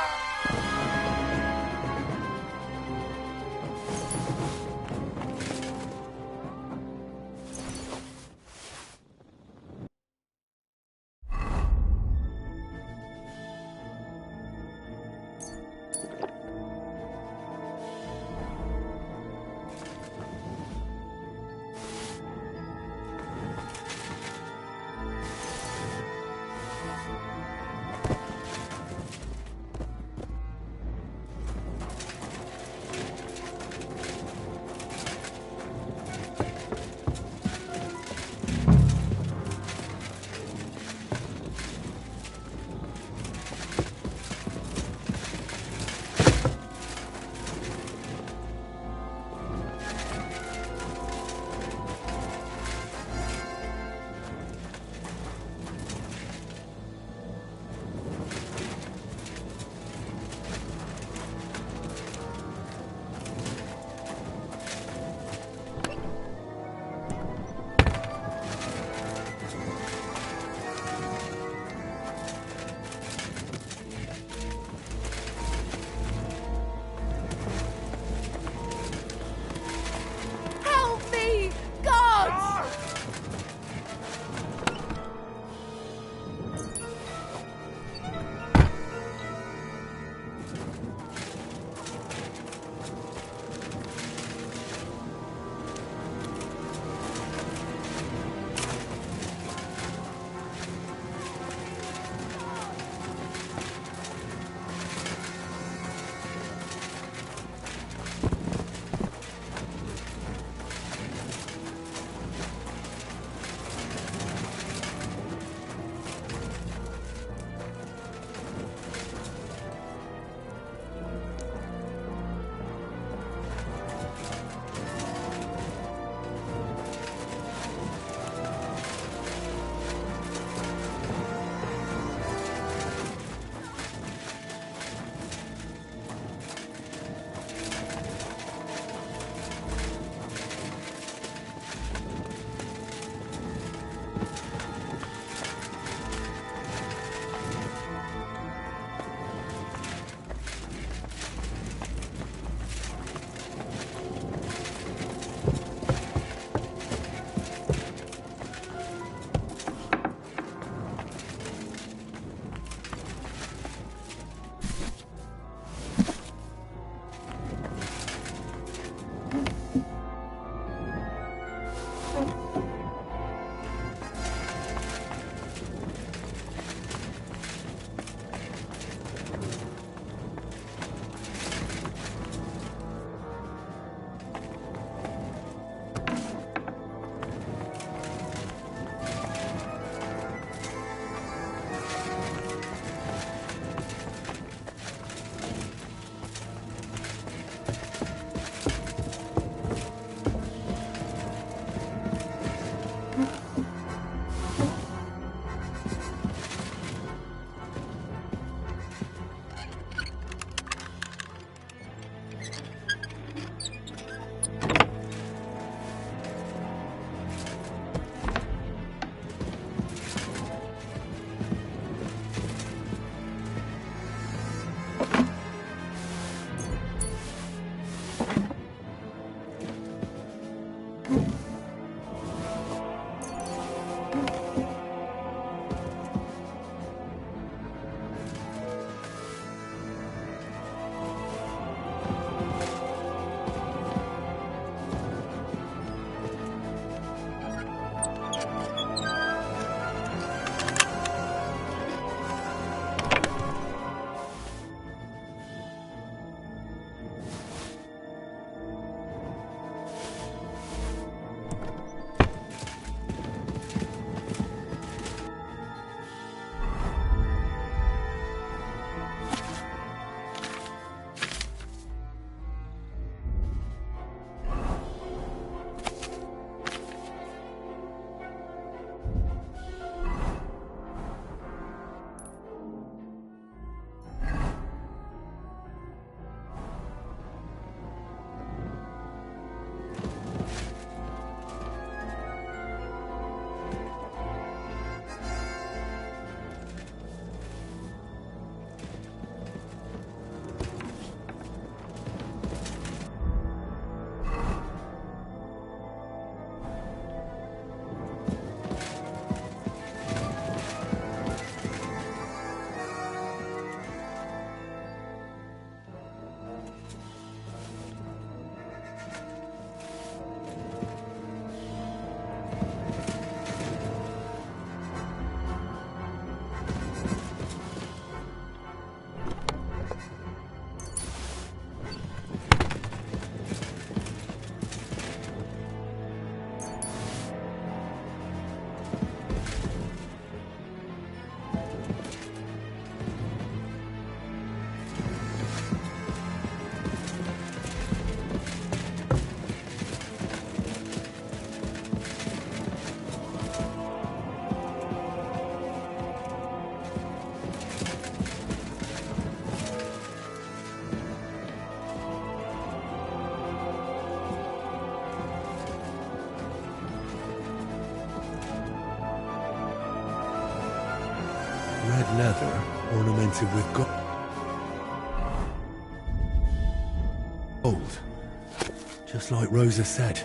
leather ornamented with gold. Just like Rosa said.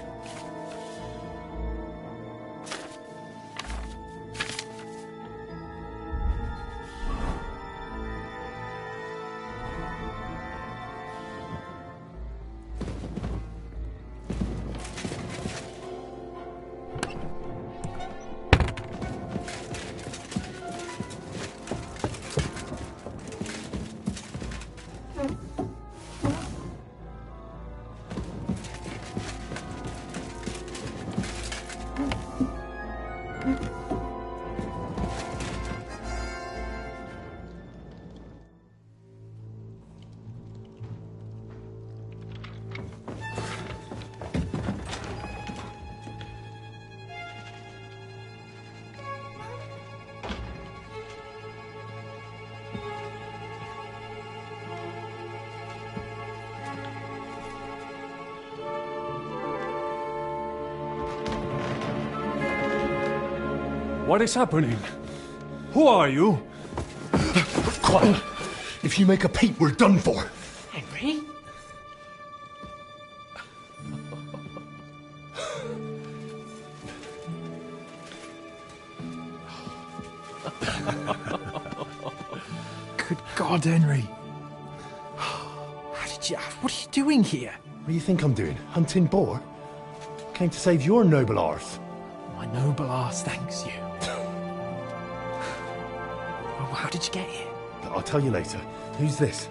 What is happening? Who are you? Quiet. If you make a peep, we're done for. Henry? Good God, Henry. What are you doing here? What do you think I'm doing? Hunting boar? Came to save your noble arse. My noble arse thanks you. Well, how did you get here? I'll tell you later. Who's this?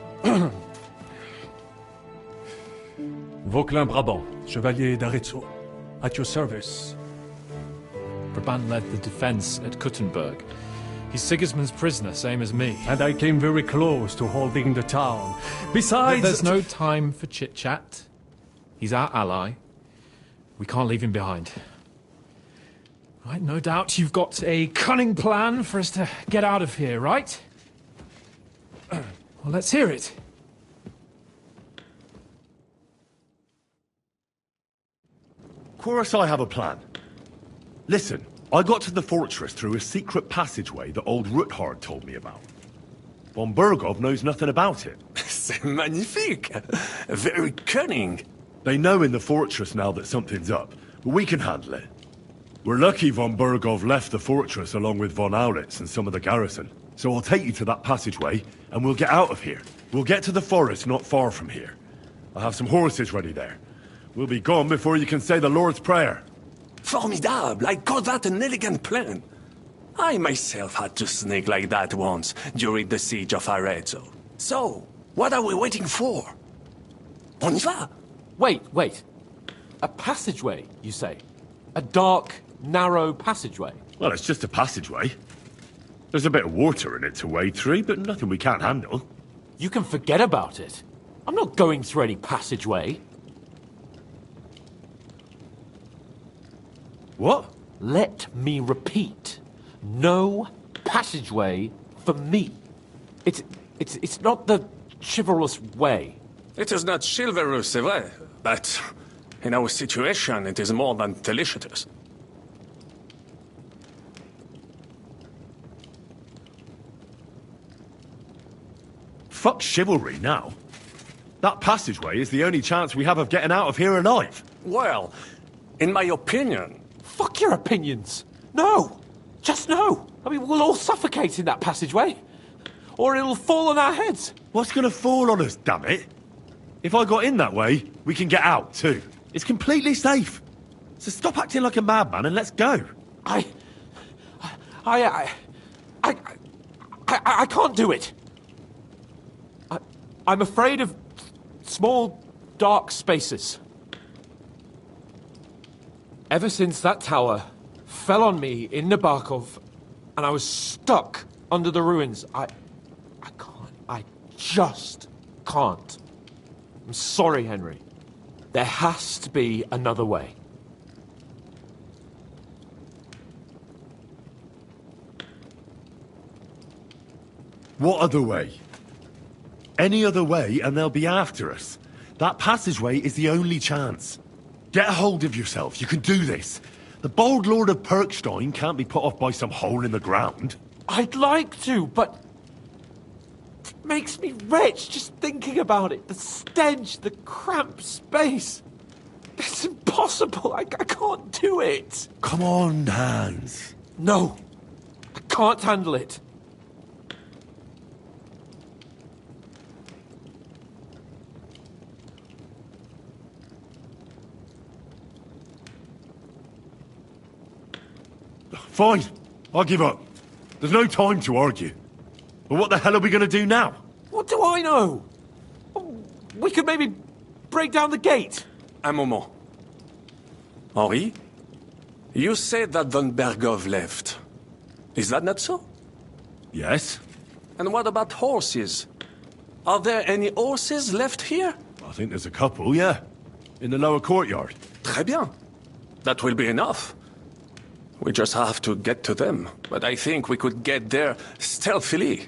Vauquelin Brabant, Chevalier d'Arezzo. At your service. Brabant led the defense at Kuttenberg. He's Sigismund's prisoner, same as me. And I came very close to holding the town. Besides... There's no time for chit-chat. He's our ally. We can't leave him behind. Right, no doubt you've got a cunning plan for us to get out of here, right? Well, let's hear it. Of course I have a plan. Listen, I got to the fortress through a secret passageway that old Ruthard told me about. Von Burgov knows nothing about it. C'est magnifique! Very cunning. They know in the fortress now that something's up, but we can handle it. We're lucky von Burgov left the fortress along with von Aulitz and some of the garrison. So I'll take you to that passageway, and we'll get out of here. We'll get to the forest not far from here. I'll have some horses ready there. We'll be gone before you can say the Lord's Prayer. Formidable! I call that an elegant plan. I myself had to sneak like that once during the siege of Arezzo. So, what are we waiting for? On y va! Wait. A passageway, you say? A dark, narrow passageway? Well, it's just a passageway. There's a bit of water in it to wade through, but nothing we can't handle. You can forget about it. I'm not going through any passageway. What? Let me repeat. No passageway for me. It's not the chivalrous way. It is not chivalrous, c'est vrai, but in our situation, it is more than delicious. Fuck chivalry now. That passageway is the only chance we have of getting out of here alive. Well, in my opinion... Fuck your opinions. No. Just no. I mean, we'll all suffocate in that passageway. Or it'll fall on our heads. What's gonna fall on us, damn it? If I got in that way, we can get out, too. It's completely safe. So stop acting like a madman and let's go. I can't do it. I'm afraid of small, dark spaces. Ever since that tower fell on me in Nabokov, and I was stuck under the ruins, I just can't. I'm sorry, Henry. There has to be another way. What other way? Any other way and they'll be after us. That passageway is the only chance. Get a hold of yourself. You can do this. The bold Lord of Perkstein can't be put off by some hole in the ground. I'd like to, but makes me rich just thinking about it. The stench, the cramped space. It's impossible. I can't do it. Come on, Hans. No, I can't handle it. Fine. I'll give up. There's no time to argue. But what the hell are we going to do now? What do I know? We could maybe break down the gate. Un moment. Henri, you said that Von Bergov left. Is that not so? Yes. And what about horses? Are there any horses left here? I think there's a couple, yeah. In the lower courtyard. Très bien. That will be enough. We just have to get to them. But I think we could get there stealthily.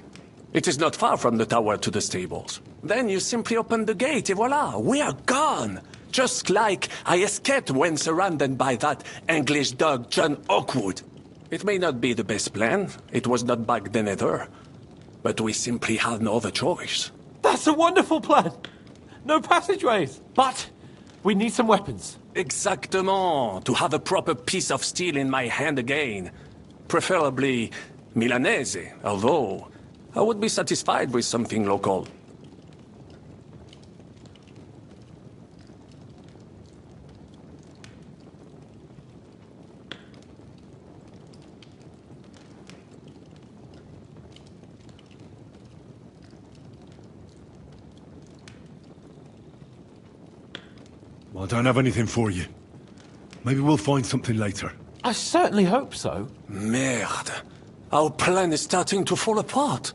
It is not far from the tower to the stables. Then you simply open the gate, et voila, we are gone! Just like I escaped when surrounded by that English dog John Oakwood. It may not be the best plan. It was not back then either. But we simply had no other choice. That's a wonderful plan! No passageways! But we need some weapons. Exactement. To have a proper piece of steel in my hand again. Preferably Milanese, although I would be satisfied with something local. Well, I don't have anything for you. Maybe we'll find something later. I certainly hope so. Merde. Our plan is starting to fall apart.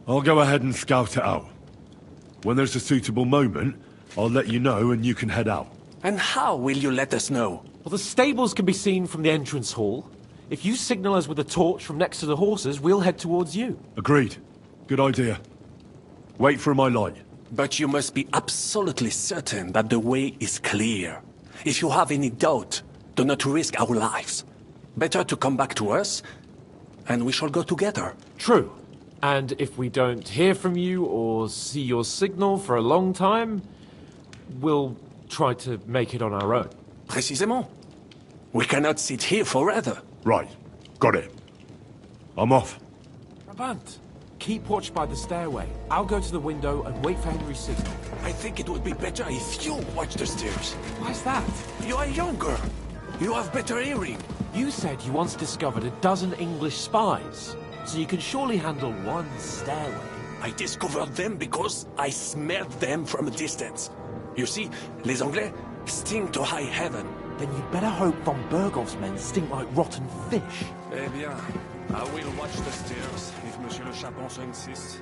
I'll go ahead and scout it out. When there's a suitable moment, I'll let you know and you can head out. And how will you let us know? Well, the stables can be seen from the entrance hall. If you signal us with a torch from next to the horses, we'll head towards you. Agreed. Good idea. Wait for my light. But you must be absolutely certain that the way is clear. If you have any doubt, do not risk our lives. Better to come back to us, and we shall go together. True. And if we don't hear from you or see your signal for a long time, we'll try to make it on our own. Précisément. We cannot sit here forever. Right. Got it. I'm off. Brabant, keep watch by the stairway. I'll go to the window and wait for Henry's signal. I think it would be better if you watch the stairs. Why's that? You are younger. You have better hearing. You said you once discovered a dozen English spies, so you can surely handle one stairway. I discovered them because I smelled them from a distance. You see, les Anglais stink to high heaven. Then you'd better hope Von Bergov's men stink like rotten fish. Eh bien, I will watch the stairs if Monsieur le Chapon so insists.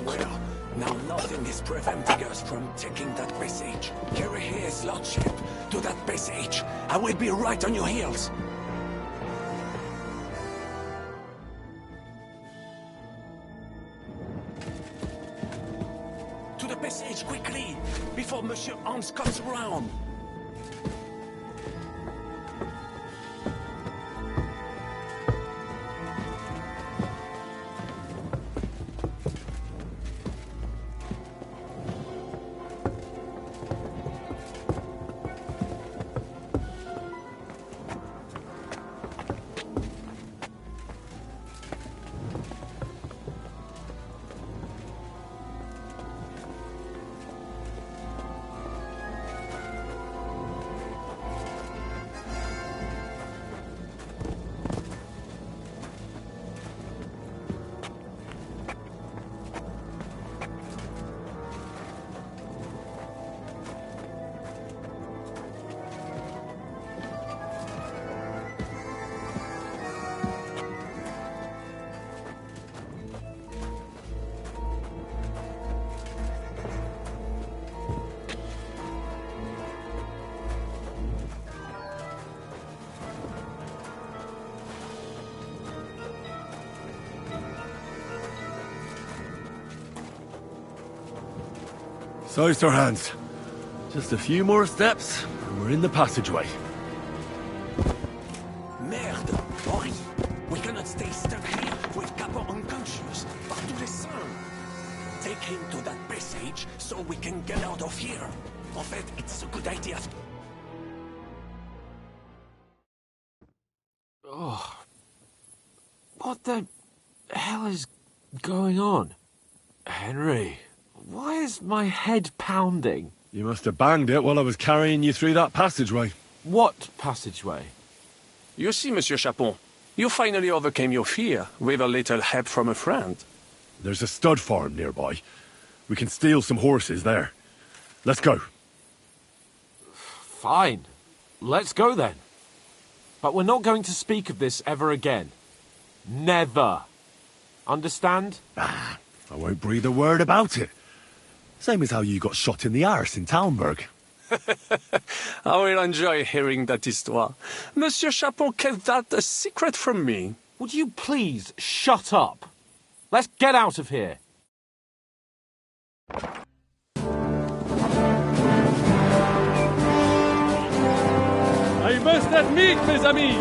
Well, now nothing is preventing us from taking that passage. Carry his lordship to that passage. I will be right on your heels. To the passage, quickly, before Monsieur Hans comes around. So, Sir Hans, just a few more steps, and we're in the passageway. Merde, Henri. We cannot stay stuck here with Capon unconscious. Partout les seins. Take him to that passage so we can get out of here. En fait, it's a good idea. Oh. What the hell is going on? Henry, why is my head pounding? You must have banged it while I was carrying you through that passageway. What passageway? You see, Monsieur Chapon, you finally overcame your fear with a little help from a friend. There's a stud farm nearby. We can steal some horses there. Let's go. Fine. Let's go then. But we're not going to speak of this ever again. Never. Understand? I won't breathe a word about it. Same as how you got shot in the arse in Talmberg. I will enjoy hearing that histoire. Monsieur Chapon kept that a secret from me. Would you please shut up? Let's get out of here. I must admit, mes amis,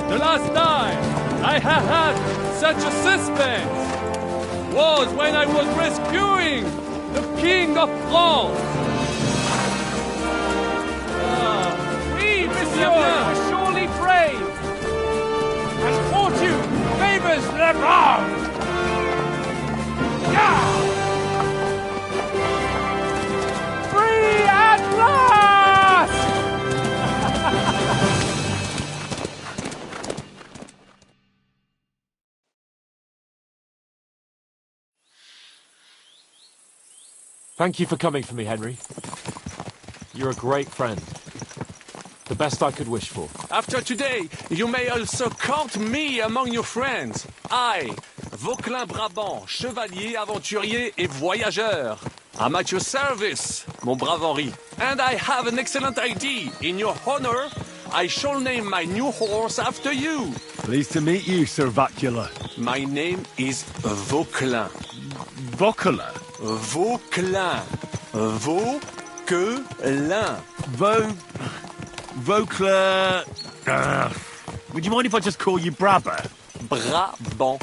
the last time I have had such a suspense was when I was rescuing the King of France. Oui, monsieur, you're surely brave. And fortune favors the brave. Yeah! Free at last! Thank you for coming for me, Henry. You're a great friend. The best I could wish for. After today, you may also count me among your friends. I, Vauquelin Brabant, chevalier, aventurier et voyageur. I'm at your service, mon brave Henri. And I have an excellent idea. In your honor, I shall name my new horse after you. Pleased to meet you, Sir Vacula. My name is Vauquelin. Vauquelin? Vauquelin. Vauquelin. Vauquelin... would you mind if I just call you Brabant? Brabant.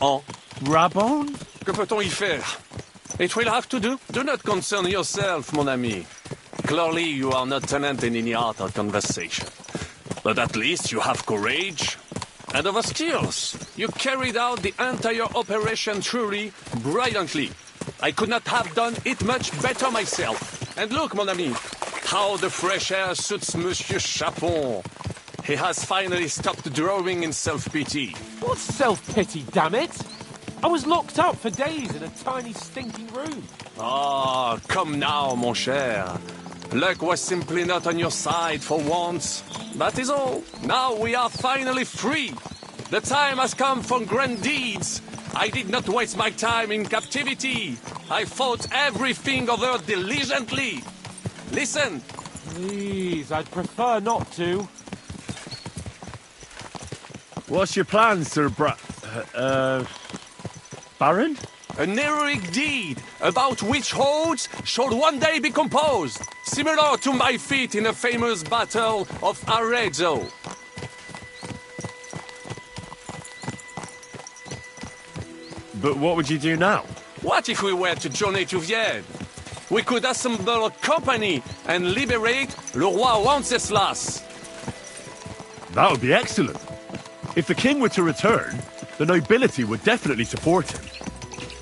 En. Brabant? Que peut-on y faire? It will have to do. Do not concern yourself, mon ami. Clearly, you are not talented in any art or conversation. But at least you have courage and other skills. You carried out the entire operation truly brilliantly. I could not have done it much better myself. And look, mon ami, how the fresh air suits Monsieur Chapon. He has finally stopped drawing in self-pity. What self-pity, damn it? I was locked up for days in a tiny stinking room. Ah, come now, mon cher. Luck was simply not on your side for once. That is all. Now we are finally free. The time has come for grand deeds. I did not waste my time in captivity. I fought everything over diligently. Listen. Please, I'd prefer not to. What's your plan, Sir Baron? An heroic deed about which odes shall one day be composed, similar to my feat in the famous battle of Arezzo. But what would you do now? What if we were to journey to Vienne? We could assemble a company and liberate Le Roi Wenceslas. That would be excellent. If the king were to return, the nobility would definitely support him.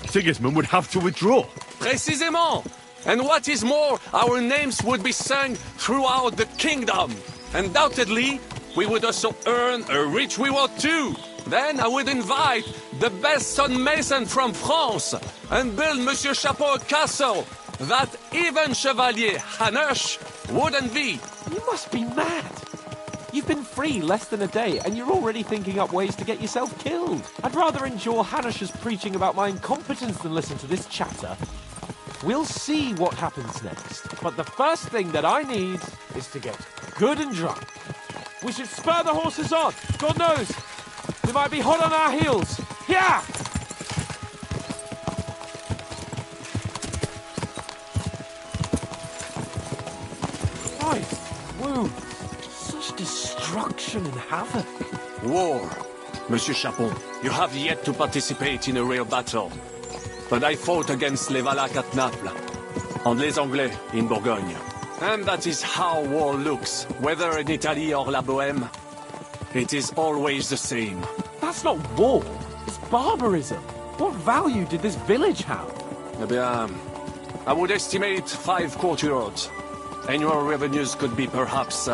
Sigismund would have to withdraw. Précisément! And what is more, our names would be sung throughout the kingdom. Undoubtedly, we would also earn a rich reward too. Then I would invite the best stonemason from France and build Monsieur Chapon a castle that even Chevalier Hanush would envy. You must be mad. You've been free less than a day, and you're already thinking up ways to get yourself killed. I'd rather endure Hanush's preaching about my incompetence than listen to this chatter. We'll see what happens next, but the first thing that I need is to get good and drunk. We should spur the horses on. God knows, they might be hot on our heels. Yeah! destruction and havoc. War. Monsieur Chapon, you have yet to participate in a real battle. But I fought against les Valaques at Naples, and les Anglais in Bourgogne. And that is how war looks, whether in Italy or La Bohème. It is always the same. That's not war. It's barbarism. What value did this village have? Eh bien, I would estimate 5 courtyards. Annual revenues could be perhaps,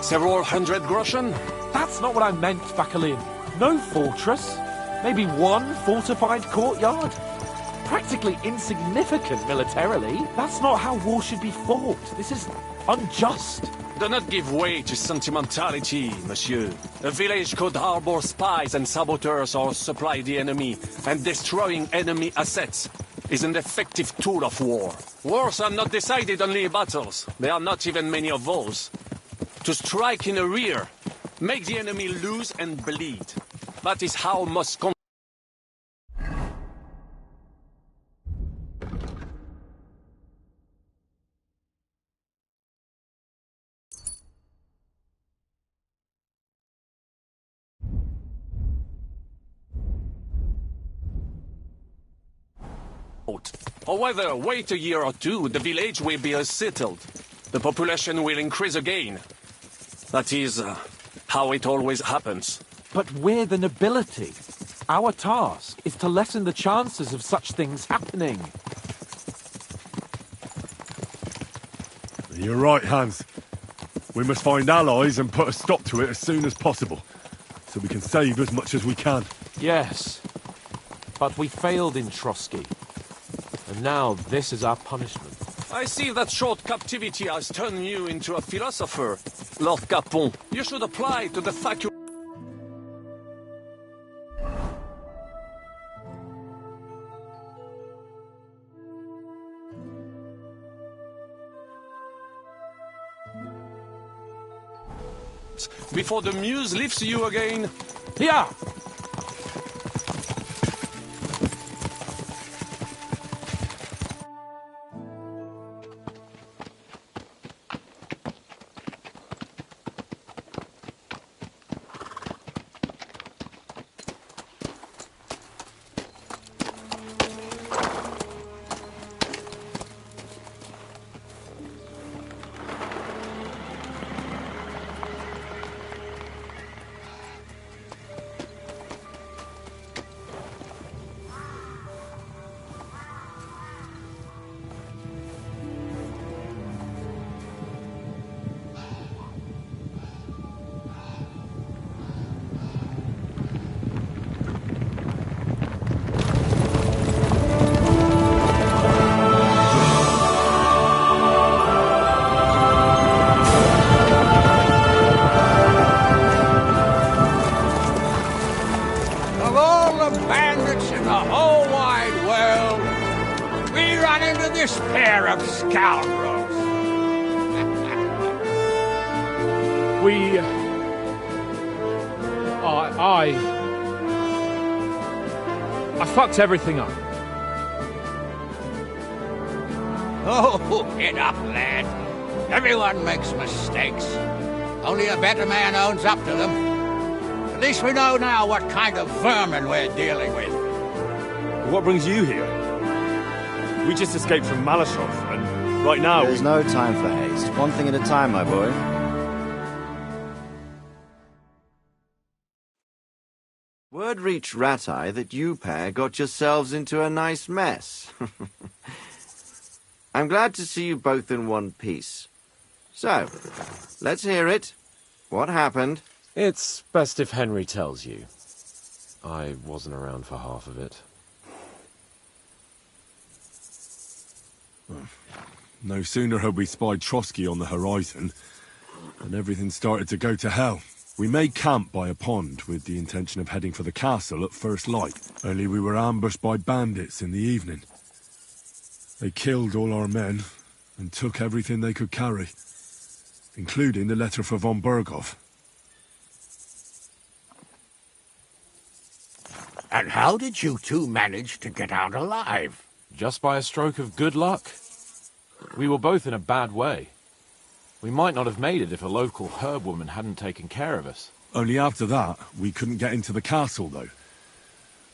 several hundred groschen. That's not what I meant, Bacalin. No fortress. Maybe one fortified courtyard. Practically insignificant militarily. That's not how war should be fought. This is unjust. Do not give way to sentimentality, monsieur. A village could harbor spies and saboteurs or supply the enemy, and destroying enemy assets is an effective tool of war. Wars are not decided only in battles. There are not even many of those. To strike in the rear, make the enemy lose and bleed. That is how most or whether wait a year or two, the village will be settled. The population will increase again. That is how it always happens. But we're the nobility. Our task is to lessen the chances of such things happening. You're right, Hans. We must find allies and put a stop to it as soon as possible, so we can save as much as we can. Yes, but we failed in Trotsky. And now this is our punishment. I see that short captivity has turned you into a philosopher, Lord Capon. You should apply to the faculty. Before the muse lifts you again. Yeah! I fucked everything up. Oh, get up, lad. Everyone makes mistakes. Only a better man owns up to them. At least we know now what kind of vermin we're dealing with. What brings you here? We just escaped from Malashov, and right now... There's no time for haste. One thing at a time, my boy. Word reached Rat-Eye that you pair got yourselves into a nice mess. I'm glad to see you both in one piece. So, let's hear it. What happened? It's best if Henry tells you. I wasn't around for half of it. No sooner had we spied Trotsky on the horizon, and everything started to go to hell. We made camp by a pond with the intention of heading for the castle at first light. Only we were ambushed by bandits in the evening. They killed all our men and took everything they could carry, including the letter for von Berghoff. And how did you two manage to get out alive? Just by a stroke of good luck. We were both in a bad way. We might not have made it if a local herb woman hadn't taken care of us. Only after that, we couldn't get into the castle, though.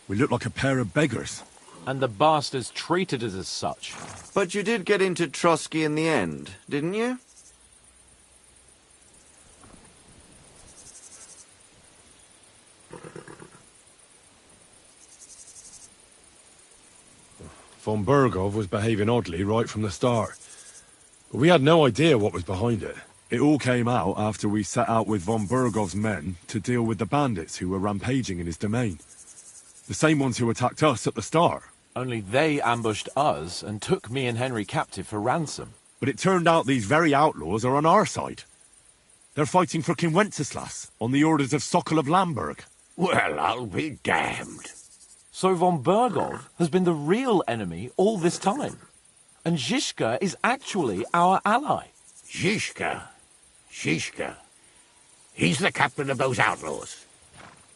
We looked like a pair of beggars. And the bastards treated us as such. But you did get into Trotsky in the end, didn't you? Von Bergov was behaving oddly right from the start. But we had no idea what was behind it. It all came out after we set out with von Bergov's men to deal with the bandits who were rampaging in his domain. The same ones who attacked us at the start. Only they ambushed us and took me and Henry captive for ransom. But it turned out these very outlaws are on our side. They're fighting for King Wenceslas on the orders of Sokol of Lamberg. Well, I'll be damned. So von Bergov has been the real enemy all this time. And Zizka is actually our ally. Zizka? He's the captain of those outlaws.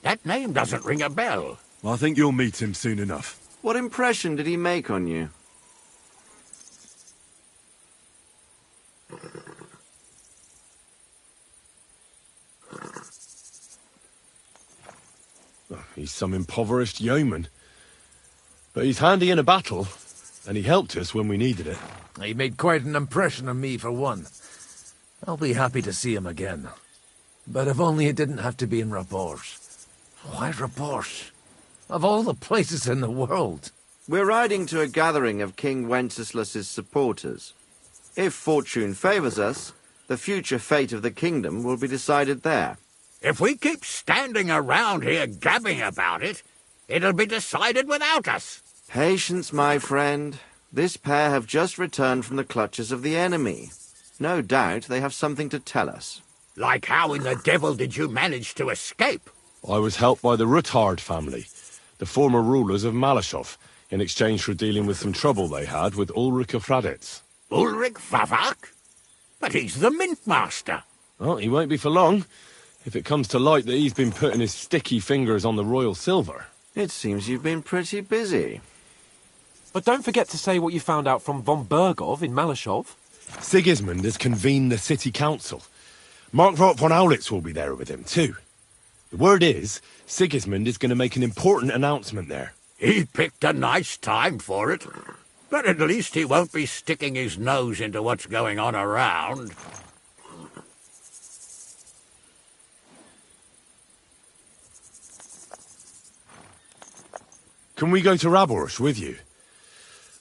That name doesn't ring a bell. Well, I think you'll meet him soon enough. What impression did he make on you? He's some impoverished yeoman. But he's handy in a battle, and he helped us when we needed it. He made quite an impression on me, for one. I'll be happy to see him again. But if only it didn't have to be in Rabosh. Why Rabosh? Of all the places in the world. We're riding to a gathering of King Wenceslas's supporters. If fortune favors us, the future fate of the kingdom will be decided there. If we keep standing around here gabbing about it, it'll be decided without us. Patience, my friend. This pair have just returned from the clutches of the enemy. No doubt they have something to tell us. Like how in the devil did you manage to escape? I was helped by the Ruthard family, the former rulers of Malashov, in exchange for dealing with some trouble they had with Ulrich of Raditz. Ulrich Vavak? But he's the mint master. Well, he won't be for long, if it comes to light that he's been putting his sticky fingers on the royal silver. It seems you've been pretty busy. But don't forget to say what you found out from von Bergov in Malashov. Sigismund has convened the city council. Markvart von Aulitz will be there with him, too. The word is, Sigismund is going to make an important announcement there. He picked a nice time for it. But at least he won't be sticking his nose into what's going on around. Can we go to Raborsh with you?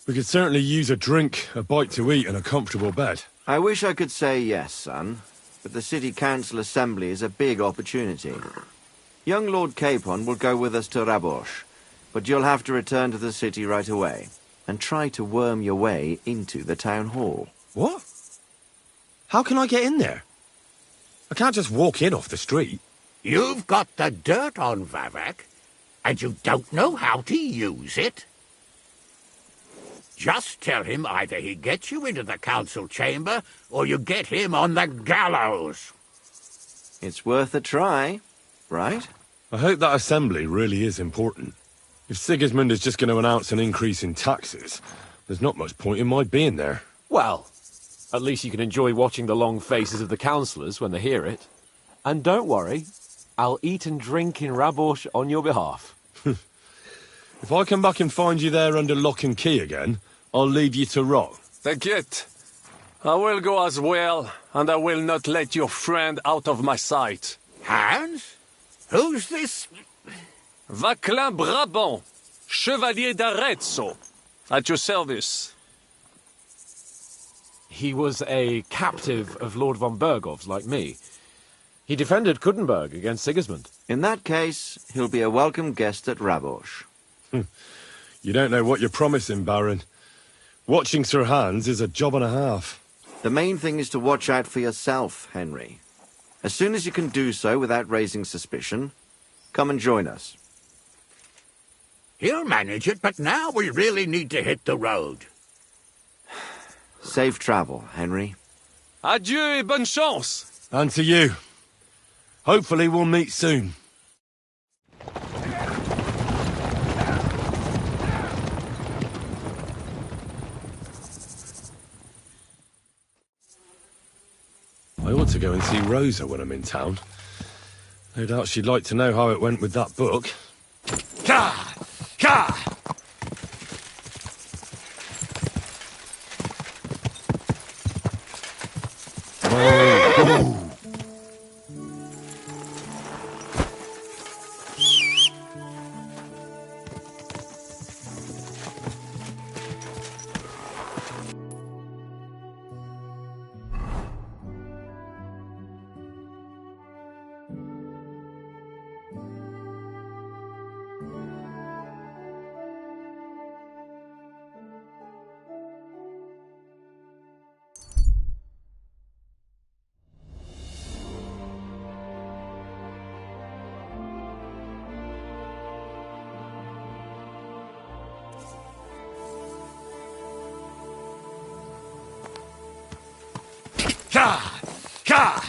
We could certainly use a drink, a bite to eat, and a comfortable bed. I wish I could say yes, son, but the City Council Assembly is a big opportunity. Young Lord Capon will go with us to Raborsh, but you'll have to return to the city right away, and try to worm your way into the town hall. What? How can I get in there? I can't just walk in off the street. You've got the dirt on Vavak, and you don't know how to use it? Just tell him either he gets you into the council chamber, or you get him on the gallows. It's worth a try, right? I hope that assembly really is important. If Sigismund is just going to announce an increase in taxes, there's not much point in my being there. Well, at least you can enjoy watching the long faces of the councillors when they hear it. And don't worry, I'll eat and drink in Raborsh on your behalf. If I come back and find you there under lock and key again, I'll leave you to rot. T'inquiète. I will go as well, and I will not let your friend out of my sight. Hans? Who's this? Vaclin Brabant, Chevalier d'Arezzo, at your service. He was a captive of Lord von Bergov's, like me. He defended Kuttenberg against Sigismund. In that case, he'll be a welcome guest at Raborsh. You don't know what you're promising, Baron. Watching Sir Hans is a job and a half. The main thing is to watch out for yourself, Henry. As soon as you can do so without raising suspicion, come and join us. He'll manage it, but now we really need to hit the road. Safe travel, Henry. Adieu et bonne chance. And to you. Hopefully we'll meet soon. I ought to go and see Rosa when I'm in town. No doubt she'd like to know how it went with that book. Ka! Ka! Oh. Ka! Ka!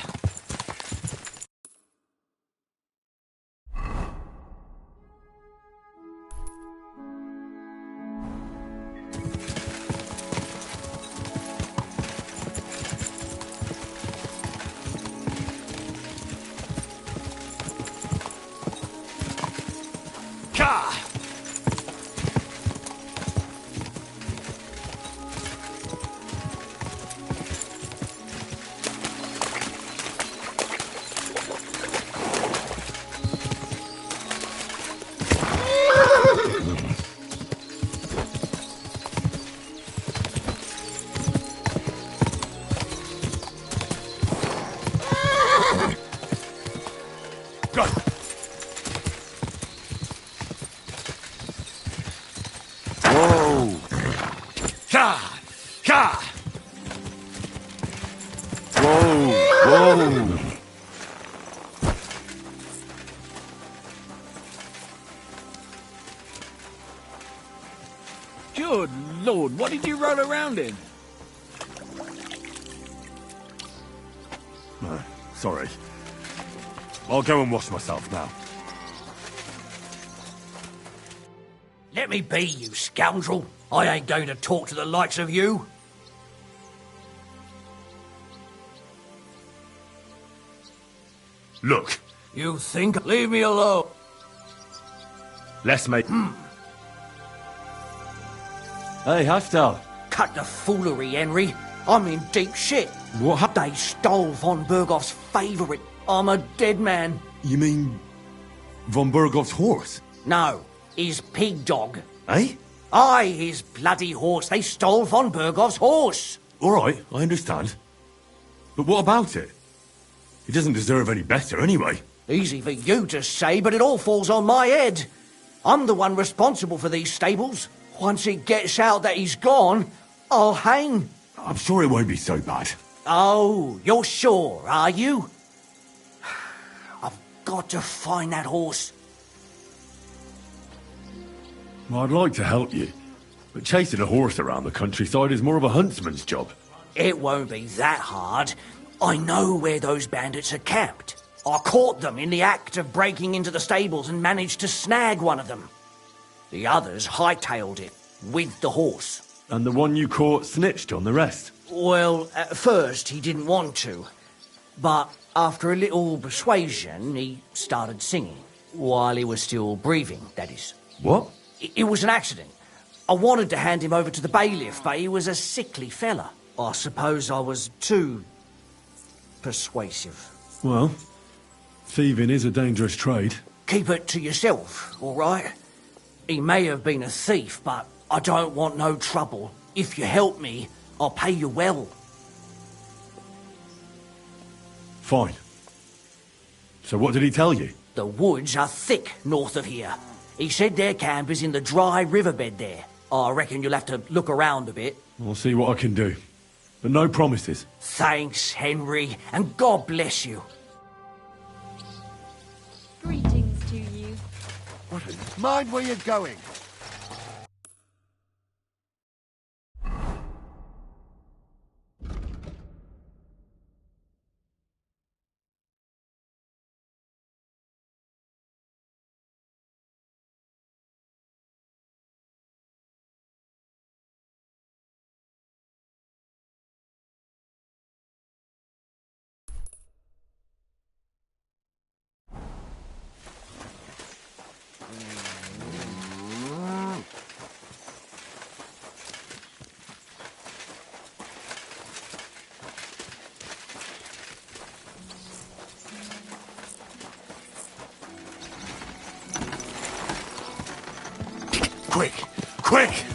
Ka! Whoa! Ka! Ka! Whoa! Whoa! Good Lord, what did you roll around in? No, sorry. I'll go and wash myself now. Let me be, you scoundrel. I ain't going to talk to the likes of you. Look. You think? Leave me alone. Let's make... Hey, Haftal. Cut the foolery, Henry. I'm in deep shit. What happened? They stole von Bergoff's favourite. I'm a dead man. You mean... von Bergoff's horse? No, his pig dog. Eh? Aye, his bloody horse. They stole von Bergoff's horse. All right, I understand. But what about it? He doesn't deserve any better anyway. Easy for you to say, but it all falls on my head. I'm the one responsible for these stables. Once it gets out that he's gone, I'll hang. I'm sure it won't be so bad. Oh, you're sure, are you? I've got to find that horse. Well, I'd like to help you, but chasing a horse around the countryside is more of a huntsman's job. It won't be that hard. I know where those bandits are camped. I caught them in the act of breaking into the stables and managed to snag one of them. The others hightailed it with the horse. And the one you caught snitched on the rest? Well, at first he didn't want to. But after a little persuasion, he started singing. While he was still breathing, that is. What? It was an accident. I wanted to hand him over to the bailiff, but he was a sickly fella. I suppose I was too persuasive. Well, thieving is a dangerous trade. Keep it to yourself, all right? He may have been a thief, but I don't want no trouble. If you help me, I'll pay you well. Fine. So what did he tell you? The woods are thick north of here. He said their camp is in the dry riverbed there. I reckon you'll have to look around a bit. I'll see what I can do. But no promises. Thanks, Henry, and God bless you. Greetings to you. Mind where you're going. Quick! Quick!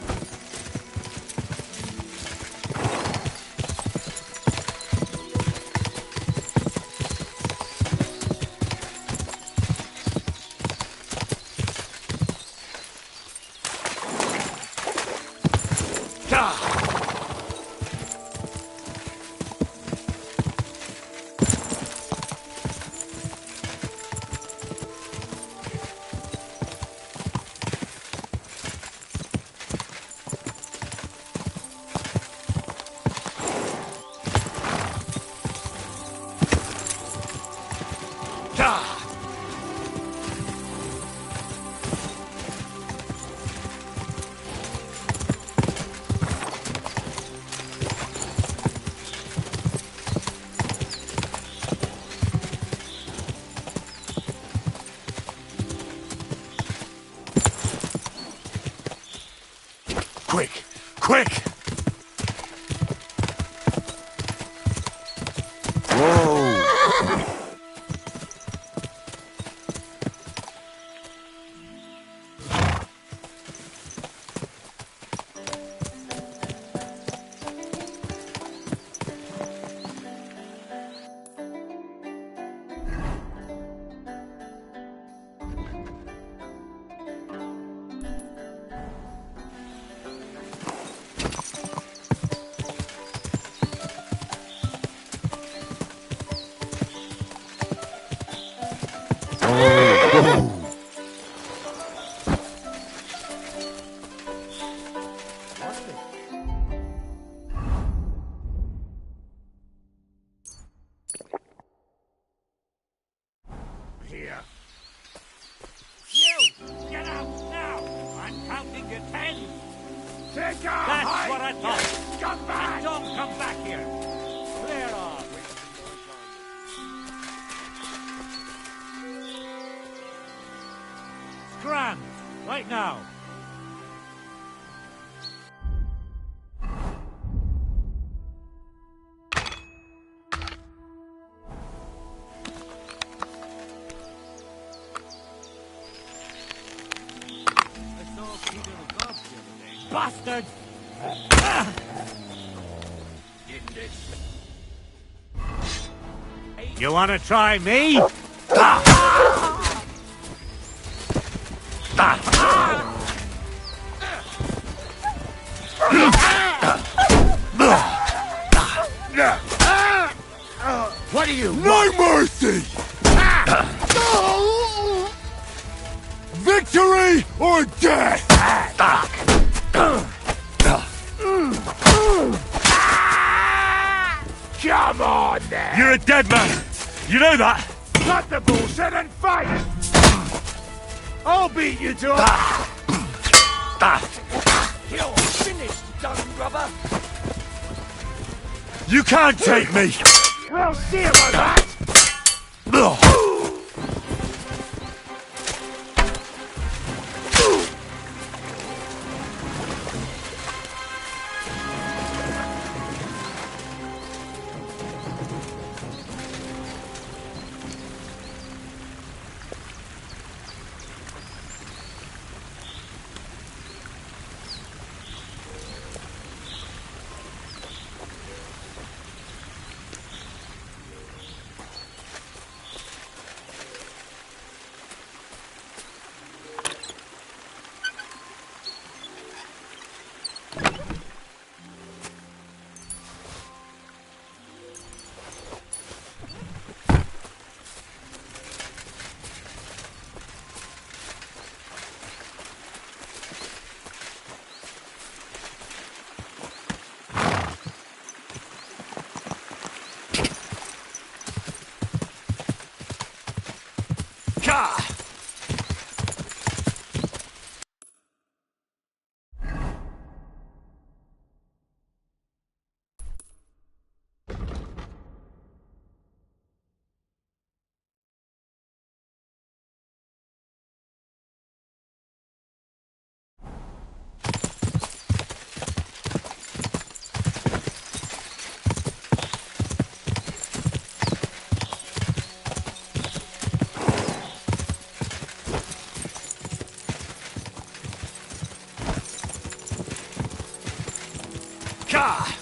Quick! Quick! Whoa! Here. You! Get out now! I'm counting to 10! Take a That's what I thought. Scumbag! And don't come back here! Clear off! Scram! Right now! Bastard! You want to try me? What are you? No mercy! Victory or death! Come on, then! You're a dead man! You know that? Cut the bullshit and fight! I'll beat you to it! You're finished, dung rubber! You can't take me! We'll see about that! Ka!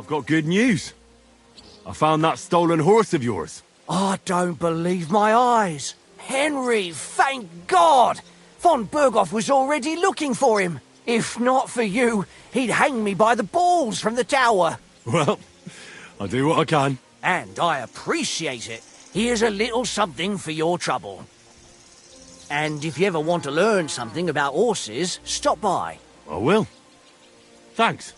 Got good news. I found that stolen horse of yours. I don't believe my eyes. Henry, thank God! Von Berghoff was already looking for him. If not for you, he'd hang me by the balls from the tower. Well, I'll do what I can. And I appreciate it. Here's a little something for your trouble. And if you ever want to learn something about horses, stop by. I will. Thanks.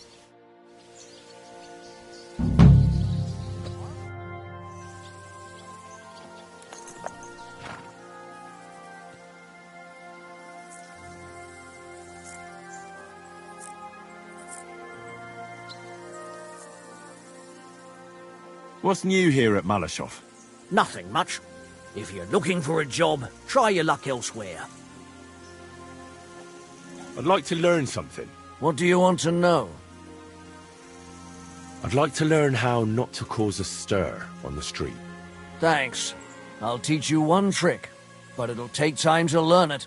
What's new here at Malashov? Nothing much. If you're looking for a job, try your luck elsewhere. I'd like to learn something. What do you want to know? I'd like to learn how not to cause a stir on the street. Thanks. I'll teach you one trick, but it'll take time to learn it.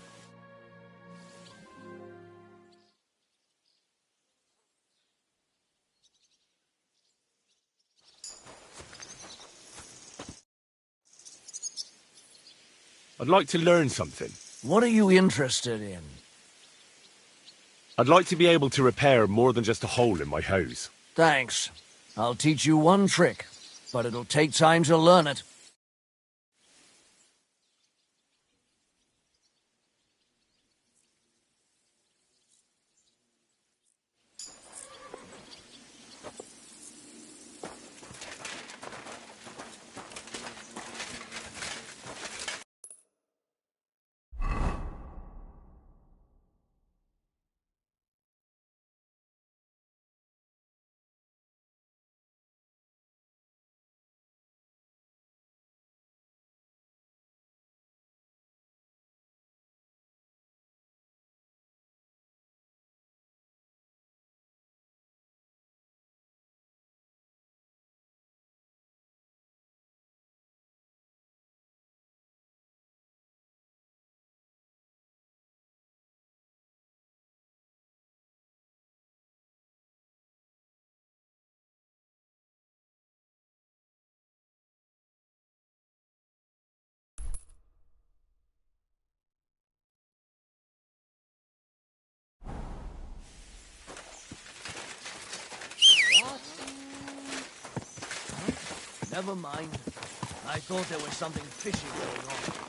I'd like to learn something. What are you interested in? I'd like to be able to repair more than just a hole in my hose. Thanks. I'll teach you one trick, but it'll take time to learn it. Never mind. I thought there was something fishy going on.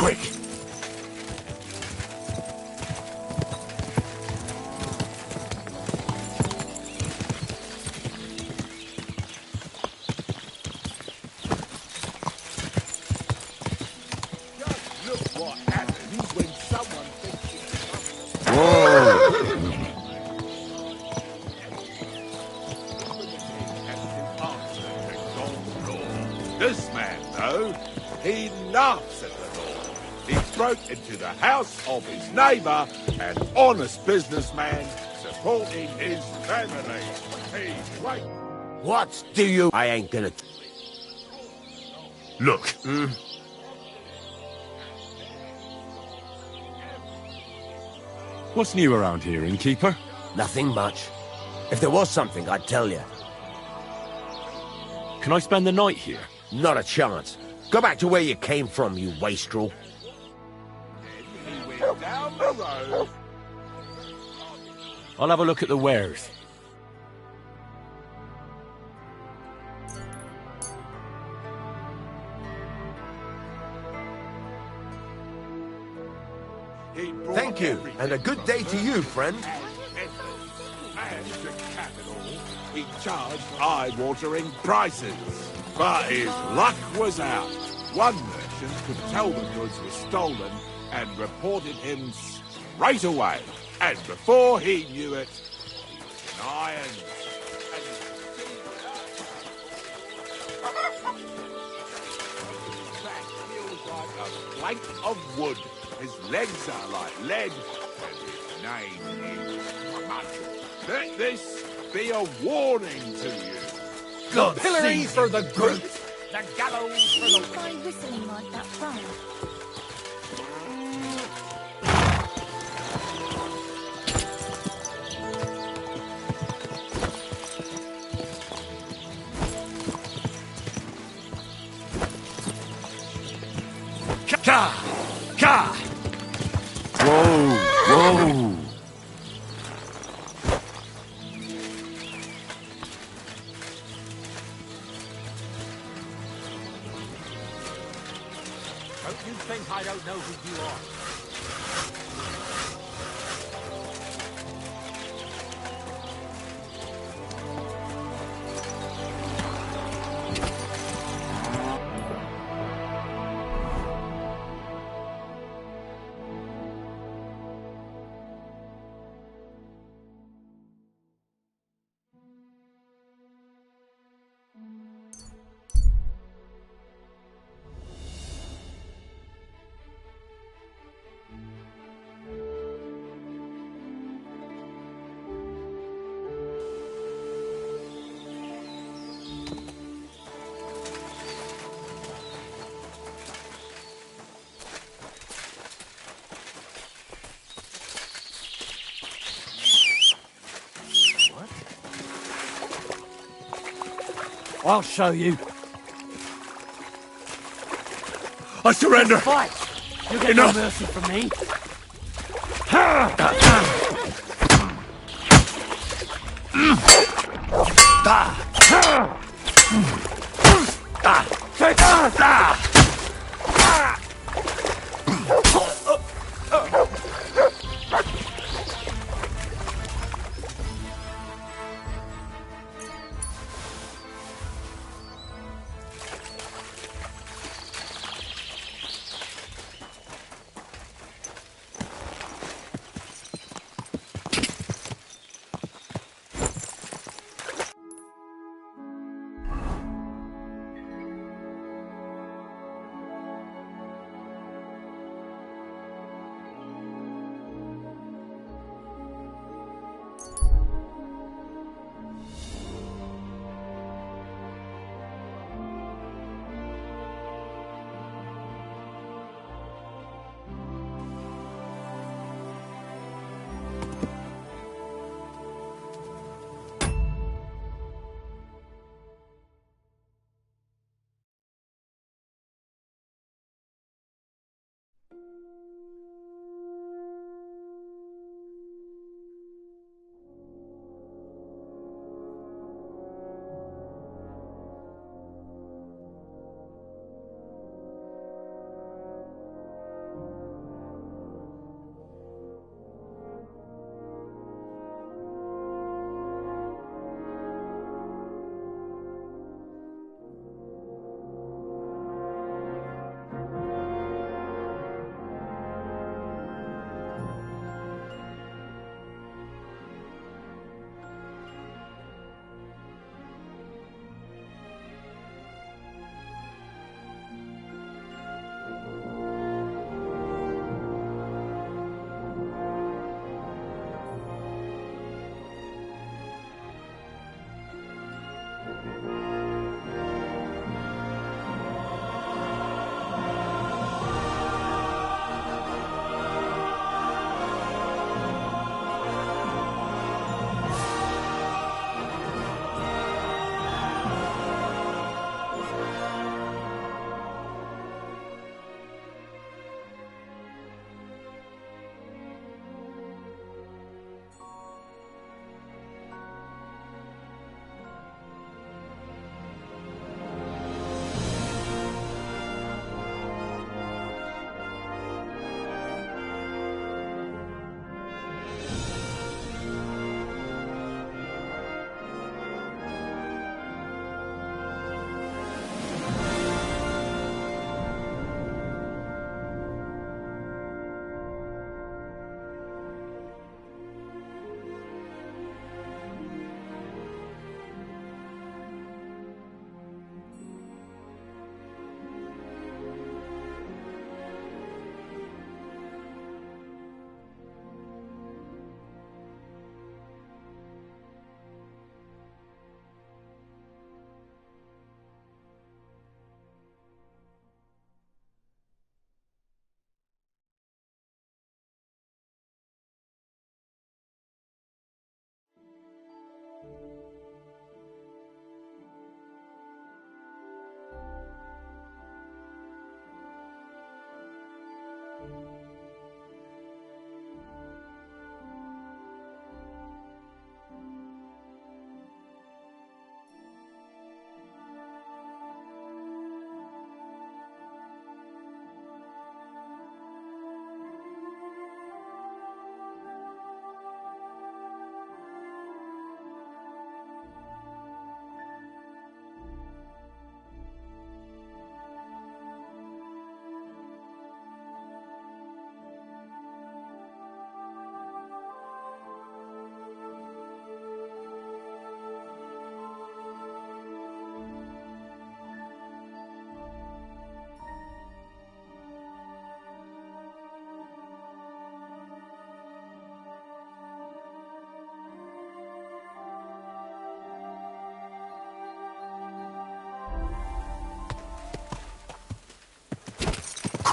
quick! This man, though, he laughs at the law. He broke into the house of his neighbour, an honest businessman, supporting his family. He's great. What do you... I ain't gonna... Look. What's new around here, innkeeper? Nothing much. If there was something, I'd tell you. Can I spend the night here? Not a chance. Go back to where you came from, you wastrel. He went down the road. I'll have a look at the wares. Thank you, and a good day to you, friend. And the capital, he charged eye-watering prices. But his luck was out. One merchant could tell the goods were stolen and reported him straight away. And before he knew it, he was in irons. His back feels like a plank of wood. His legs are like lead, and his name is mud. Let this be a warning to you. God, Pillory for the brute! The gallows for the Why whistling like that from? Whoa! Don't you think I don't know who you are? I'll show you. I surrender! Fight! You get Enough. no mercy from me.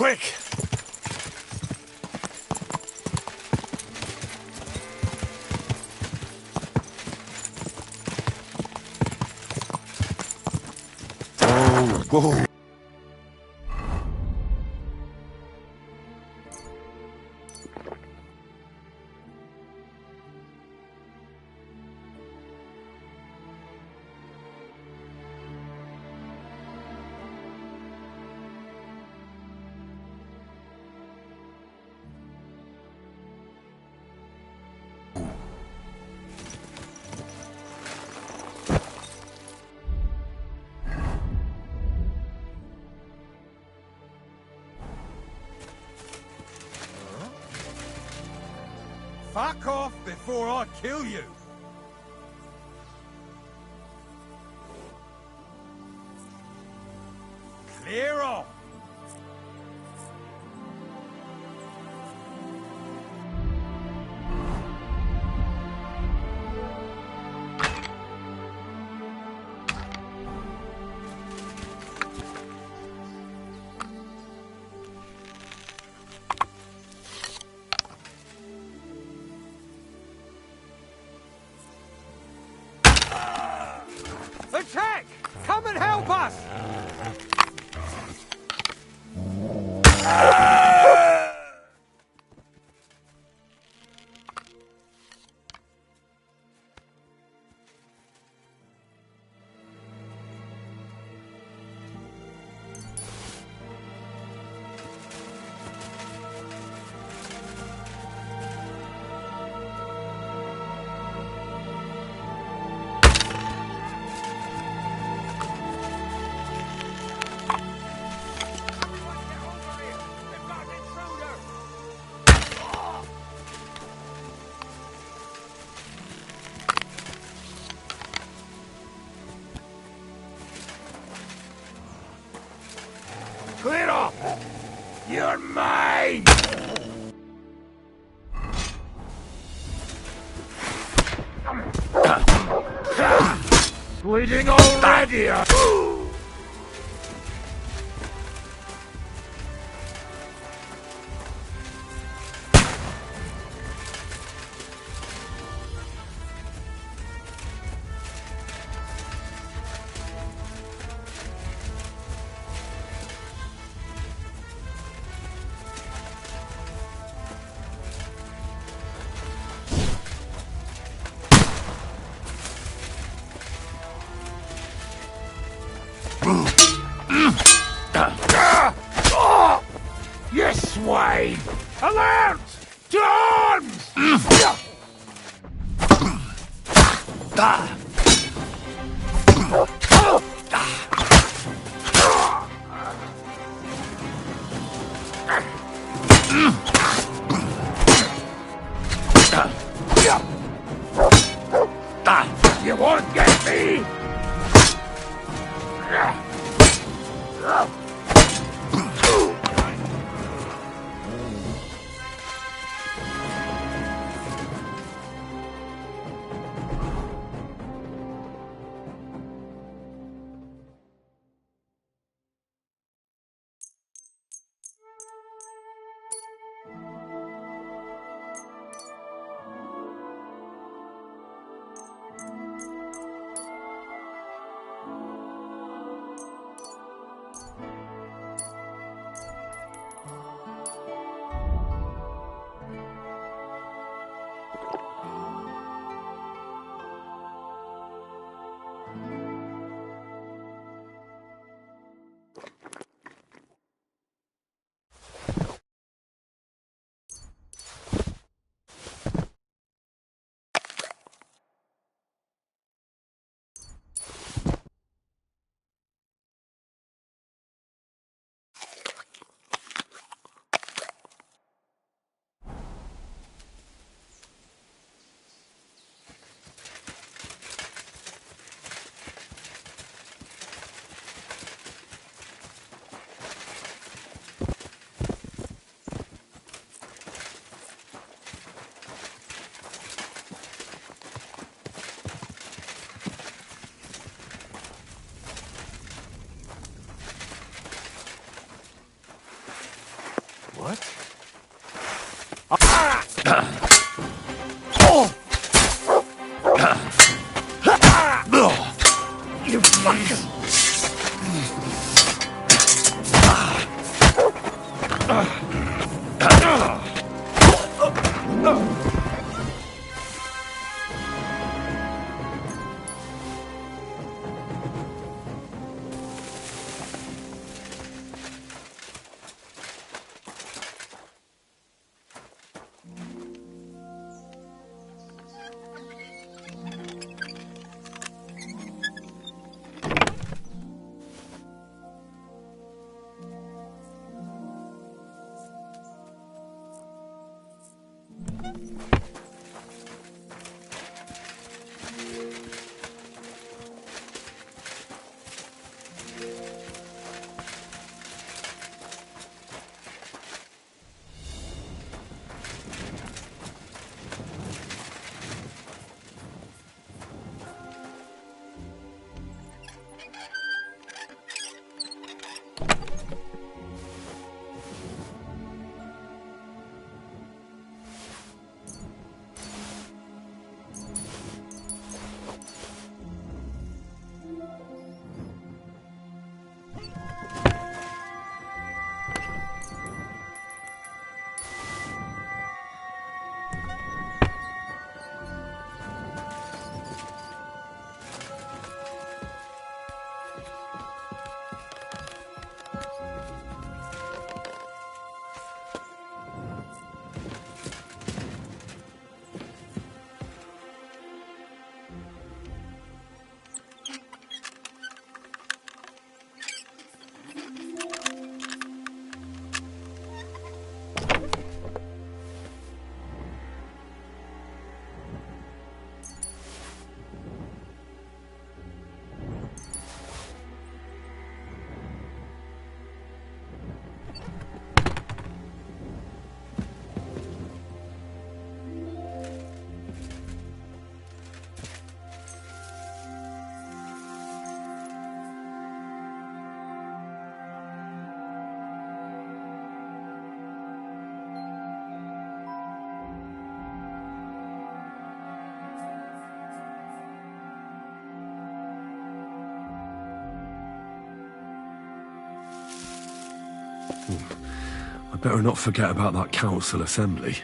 quick! Whoa. Fuck off before I kill you! Clear off! Attack! Come and help us! Clear off! You're mine! Bleeding already! You swine! Alert! To arms! You won't get me! What? You fucker! I better not forget about that council assembly.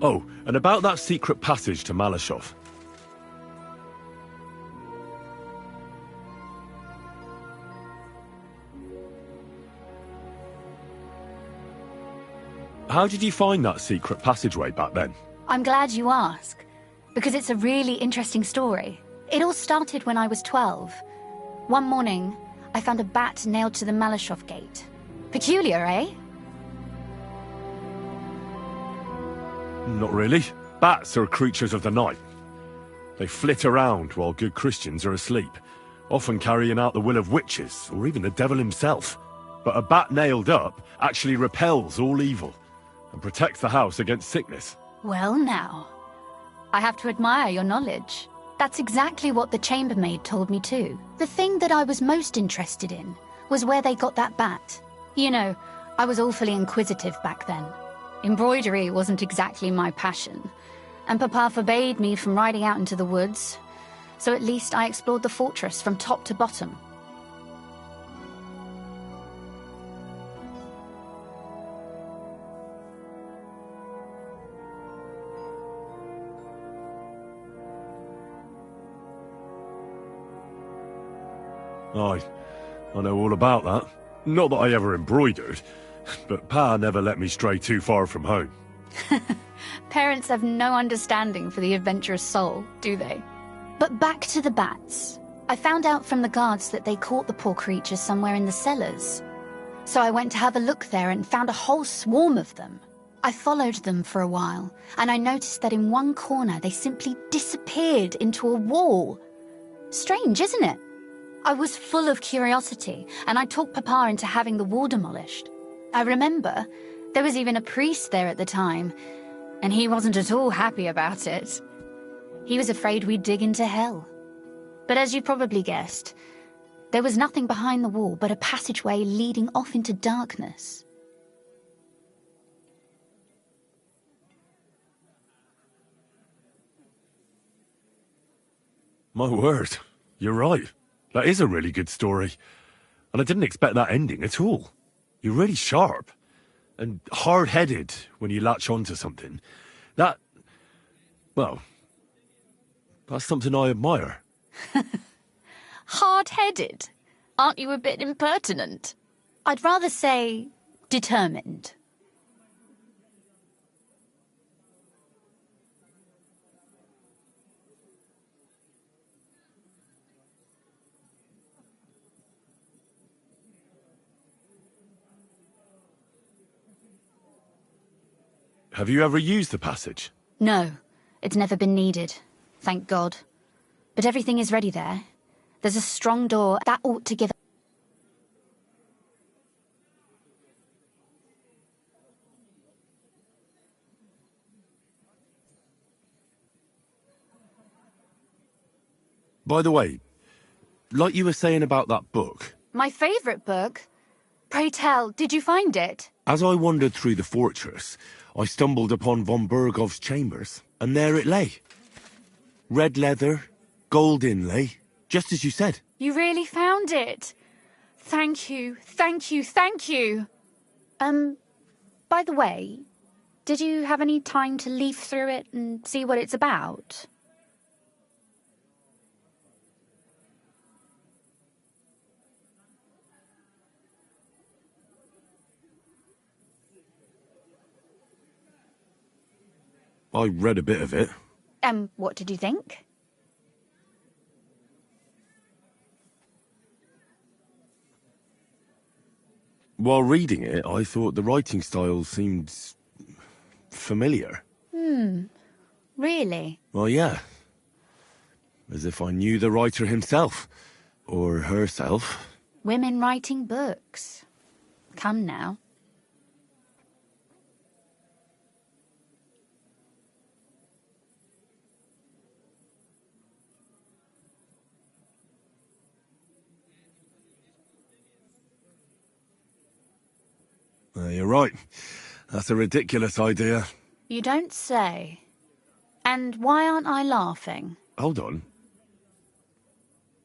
Oh, and about that secret passage to Malashov. How did you find that secret passageway back then? I'm glad you ask, because it's a really interesting story. It all started when I was 12. One morning, I found a bat nailed to the Malashov gate. Peculiar, eh? Not really. Bats are creatures of the night. They flit around while good Christians are asleep, often carrying out the will of witches, or even the devil himself. But a bat nailed up actually repels all evil, and protects the house against sickness. Well now, I have to admire your knowledge. That's exactly what the chambermaid told me too. The thing that I was most interested in was where they got that bat. You know, I was awfully inquisitive back then. Embroidery wasn't exactly my passion, and Papa forbade me from riding out into the woods, so at least I explored the fortress from top to bottom. I know all about that. Not that I ever embroidered, but Pa never let me stray too far from home. Parents have no understanding for the adventurous soul, do they? But back to the bats. I found out from the guards that they caught the poor creatures somewhere in the cellars. So I went to have a look there and found a whole swarm of them. I followed them for a while, and I noticed that in one corner they simply disappeared into a wall. Strange, isn't it? I was full of curiosity, and I talked Papa into having the wall demolished. I remember there was even a priest there at the time, and he wasn't at all happy about it. He was afraid we'd dig into hell. But as you probably guessed, there was nothing behind the wall but a passageway leading off into darkness. My word, you're right. That is a really good story. And I didn't expect that ending at all. You're really sharp. And hard-headed when you latch onto something. Well, that's something I admire. Hard-headed? Aren't you a bit impertinent? I'd rather say determined. Have you ever used the passage? No, it's never been needed. Thank God. But everything is ready there. There's a strong door that ought to give... By the way, like you were saying about that book... My favourite book? Pray tell, did you find it? As I wandered through the fortress, I stumbled upon von Bergov's chambers, and there it lay. Red leather, gold inlay, just as you said. You really found it? Thank you, thank you, thank you. By the way, did you have any time to leaf through it and see what it's about? I read a bit of it. What did you think? While reading it, I thought the writing style seemed... familiar. Really? Well, yeah. As if I knew the writer himself. Or herself. Women writing books. Come now. You're right. That's a ridiculous idea. You don't say. And why aren't I laughing? Hold on.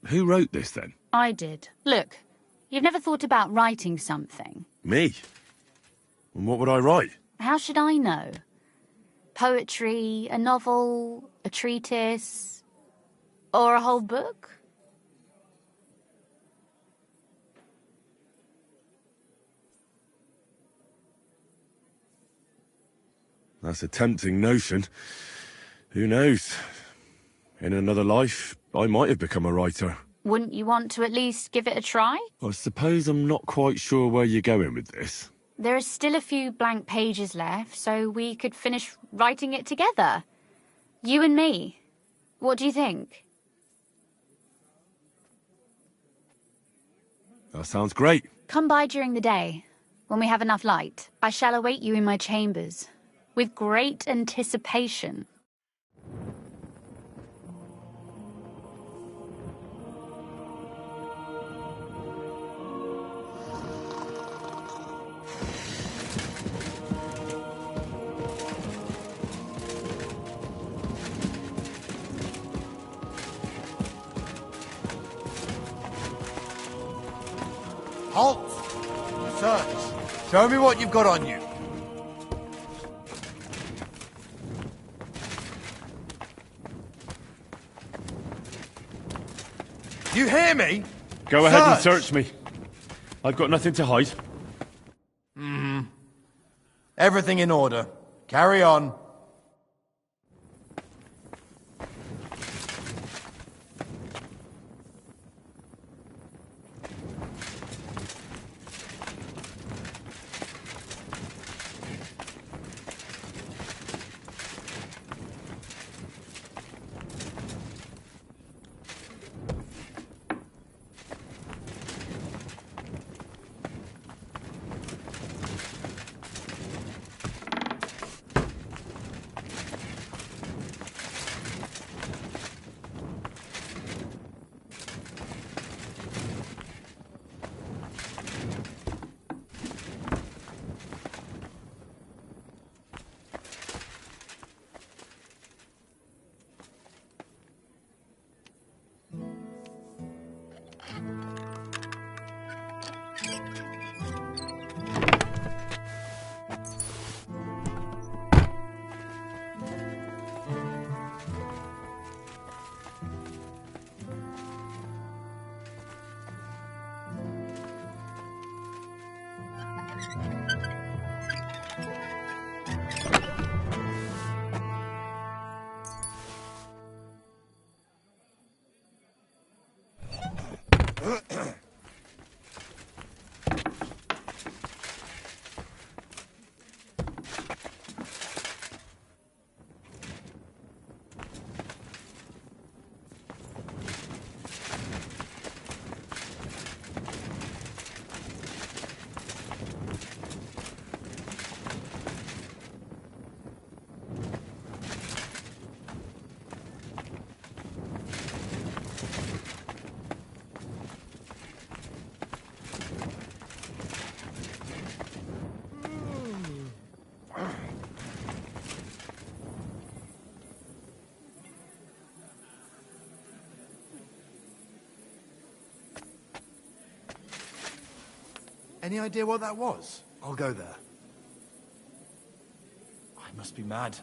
Who wrote this, then? I did. Look, you've never thought about writing something. Me? And what would I write? How should I know? Poetry, a novel, a treatise, or a whole book? That's a tempting notion. Who knows? In another life, I might have become a writer. Wouldn't you want to at least give it a try? I suppose I'm not quite sure where you're going with this. There are still a few blank pages left, so we could finish writing it together. You and me. What do you think? That sounds great. Come by during the day, when we have enough light. I shall await you in my chambers, with great anticipation. Halt! Sirs, show me what you've got on you. You hear me? Go ahead and search me. I've got nothing to hide. Everything in order. Carry on. Any idea what that was? I'll go there. I must be mad.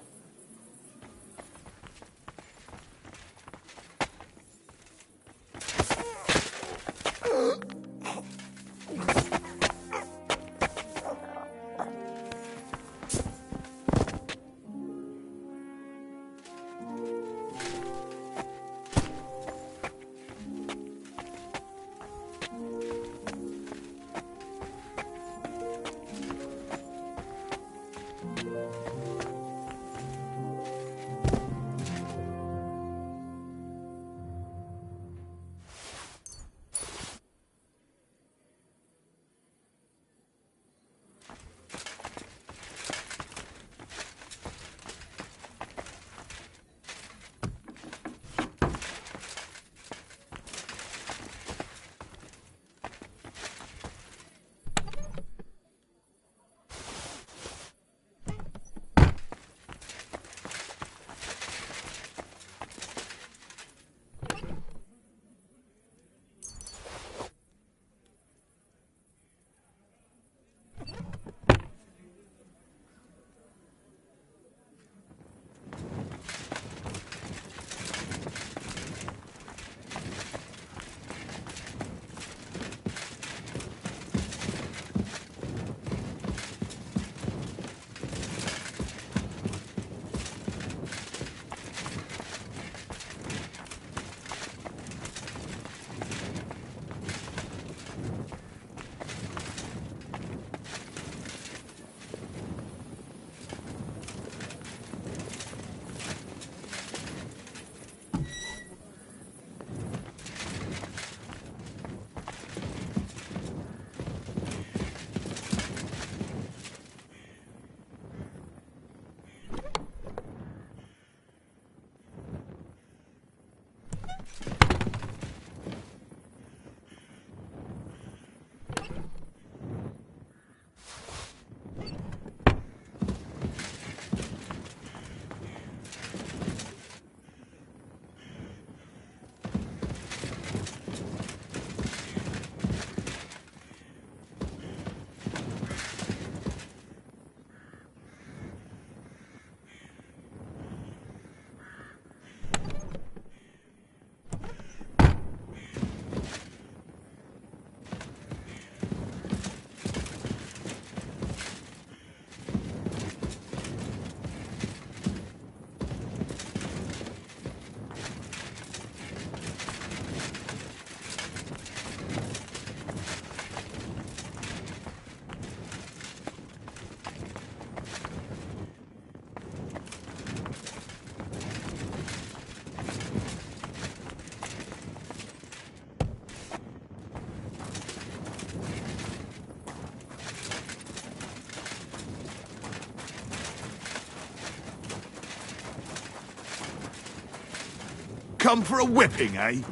come for a whipping, eh?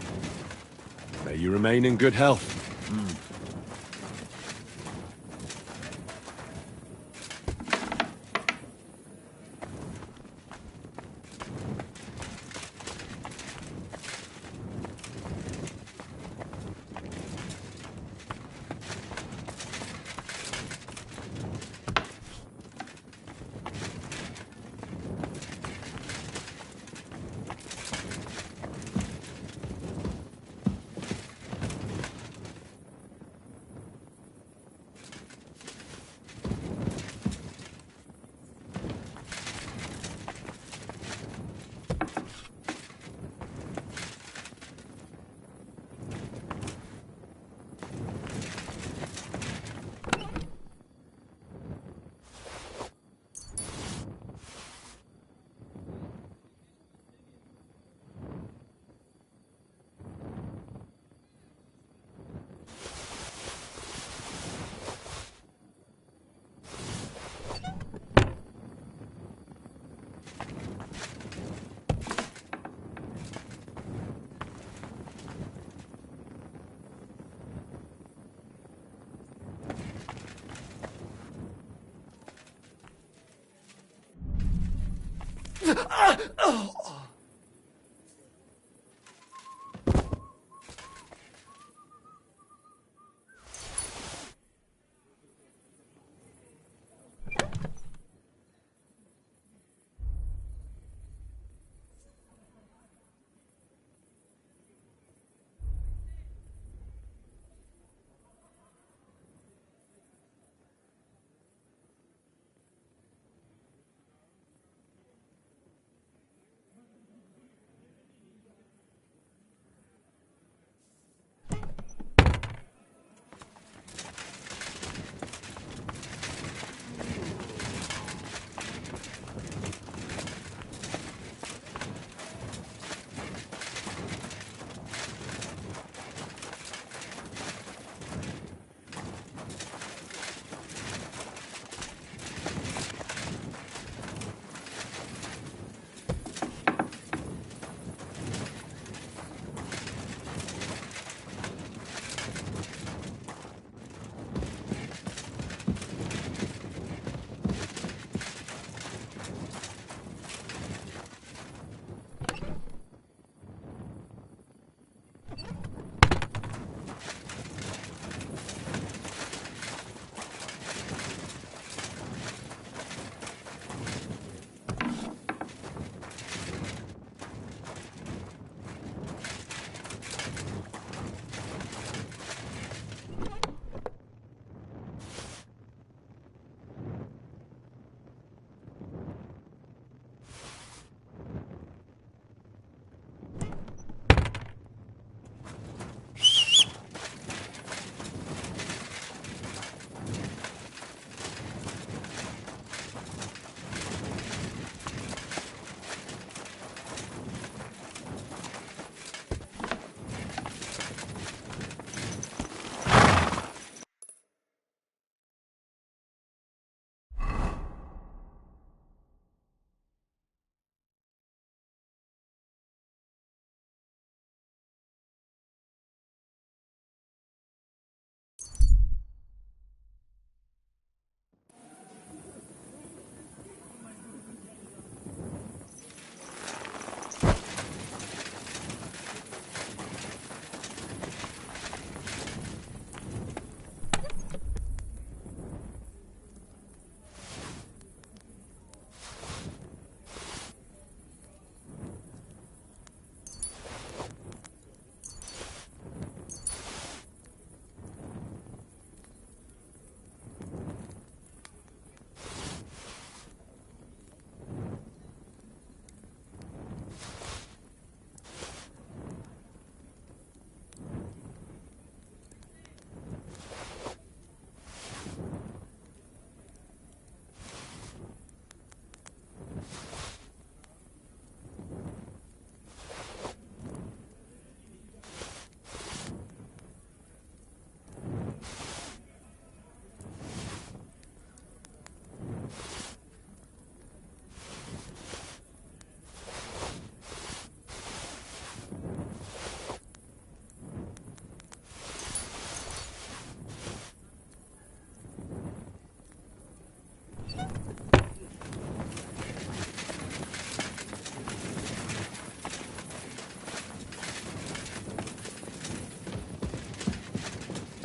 May you remain in good health.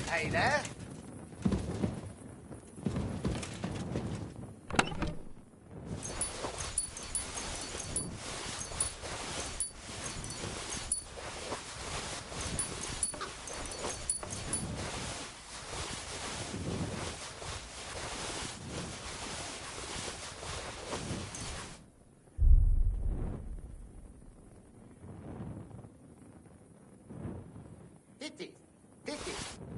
Hey there. Hit it. Hit it.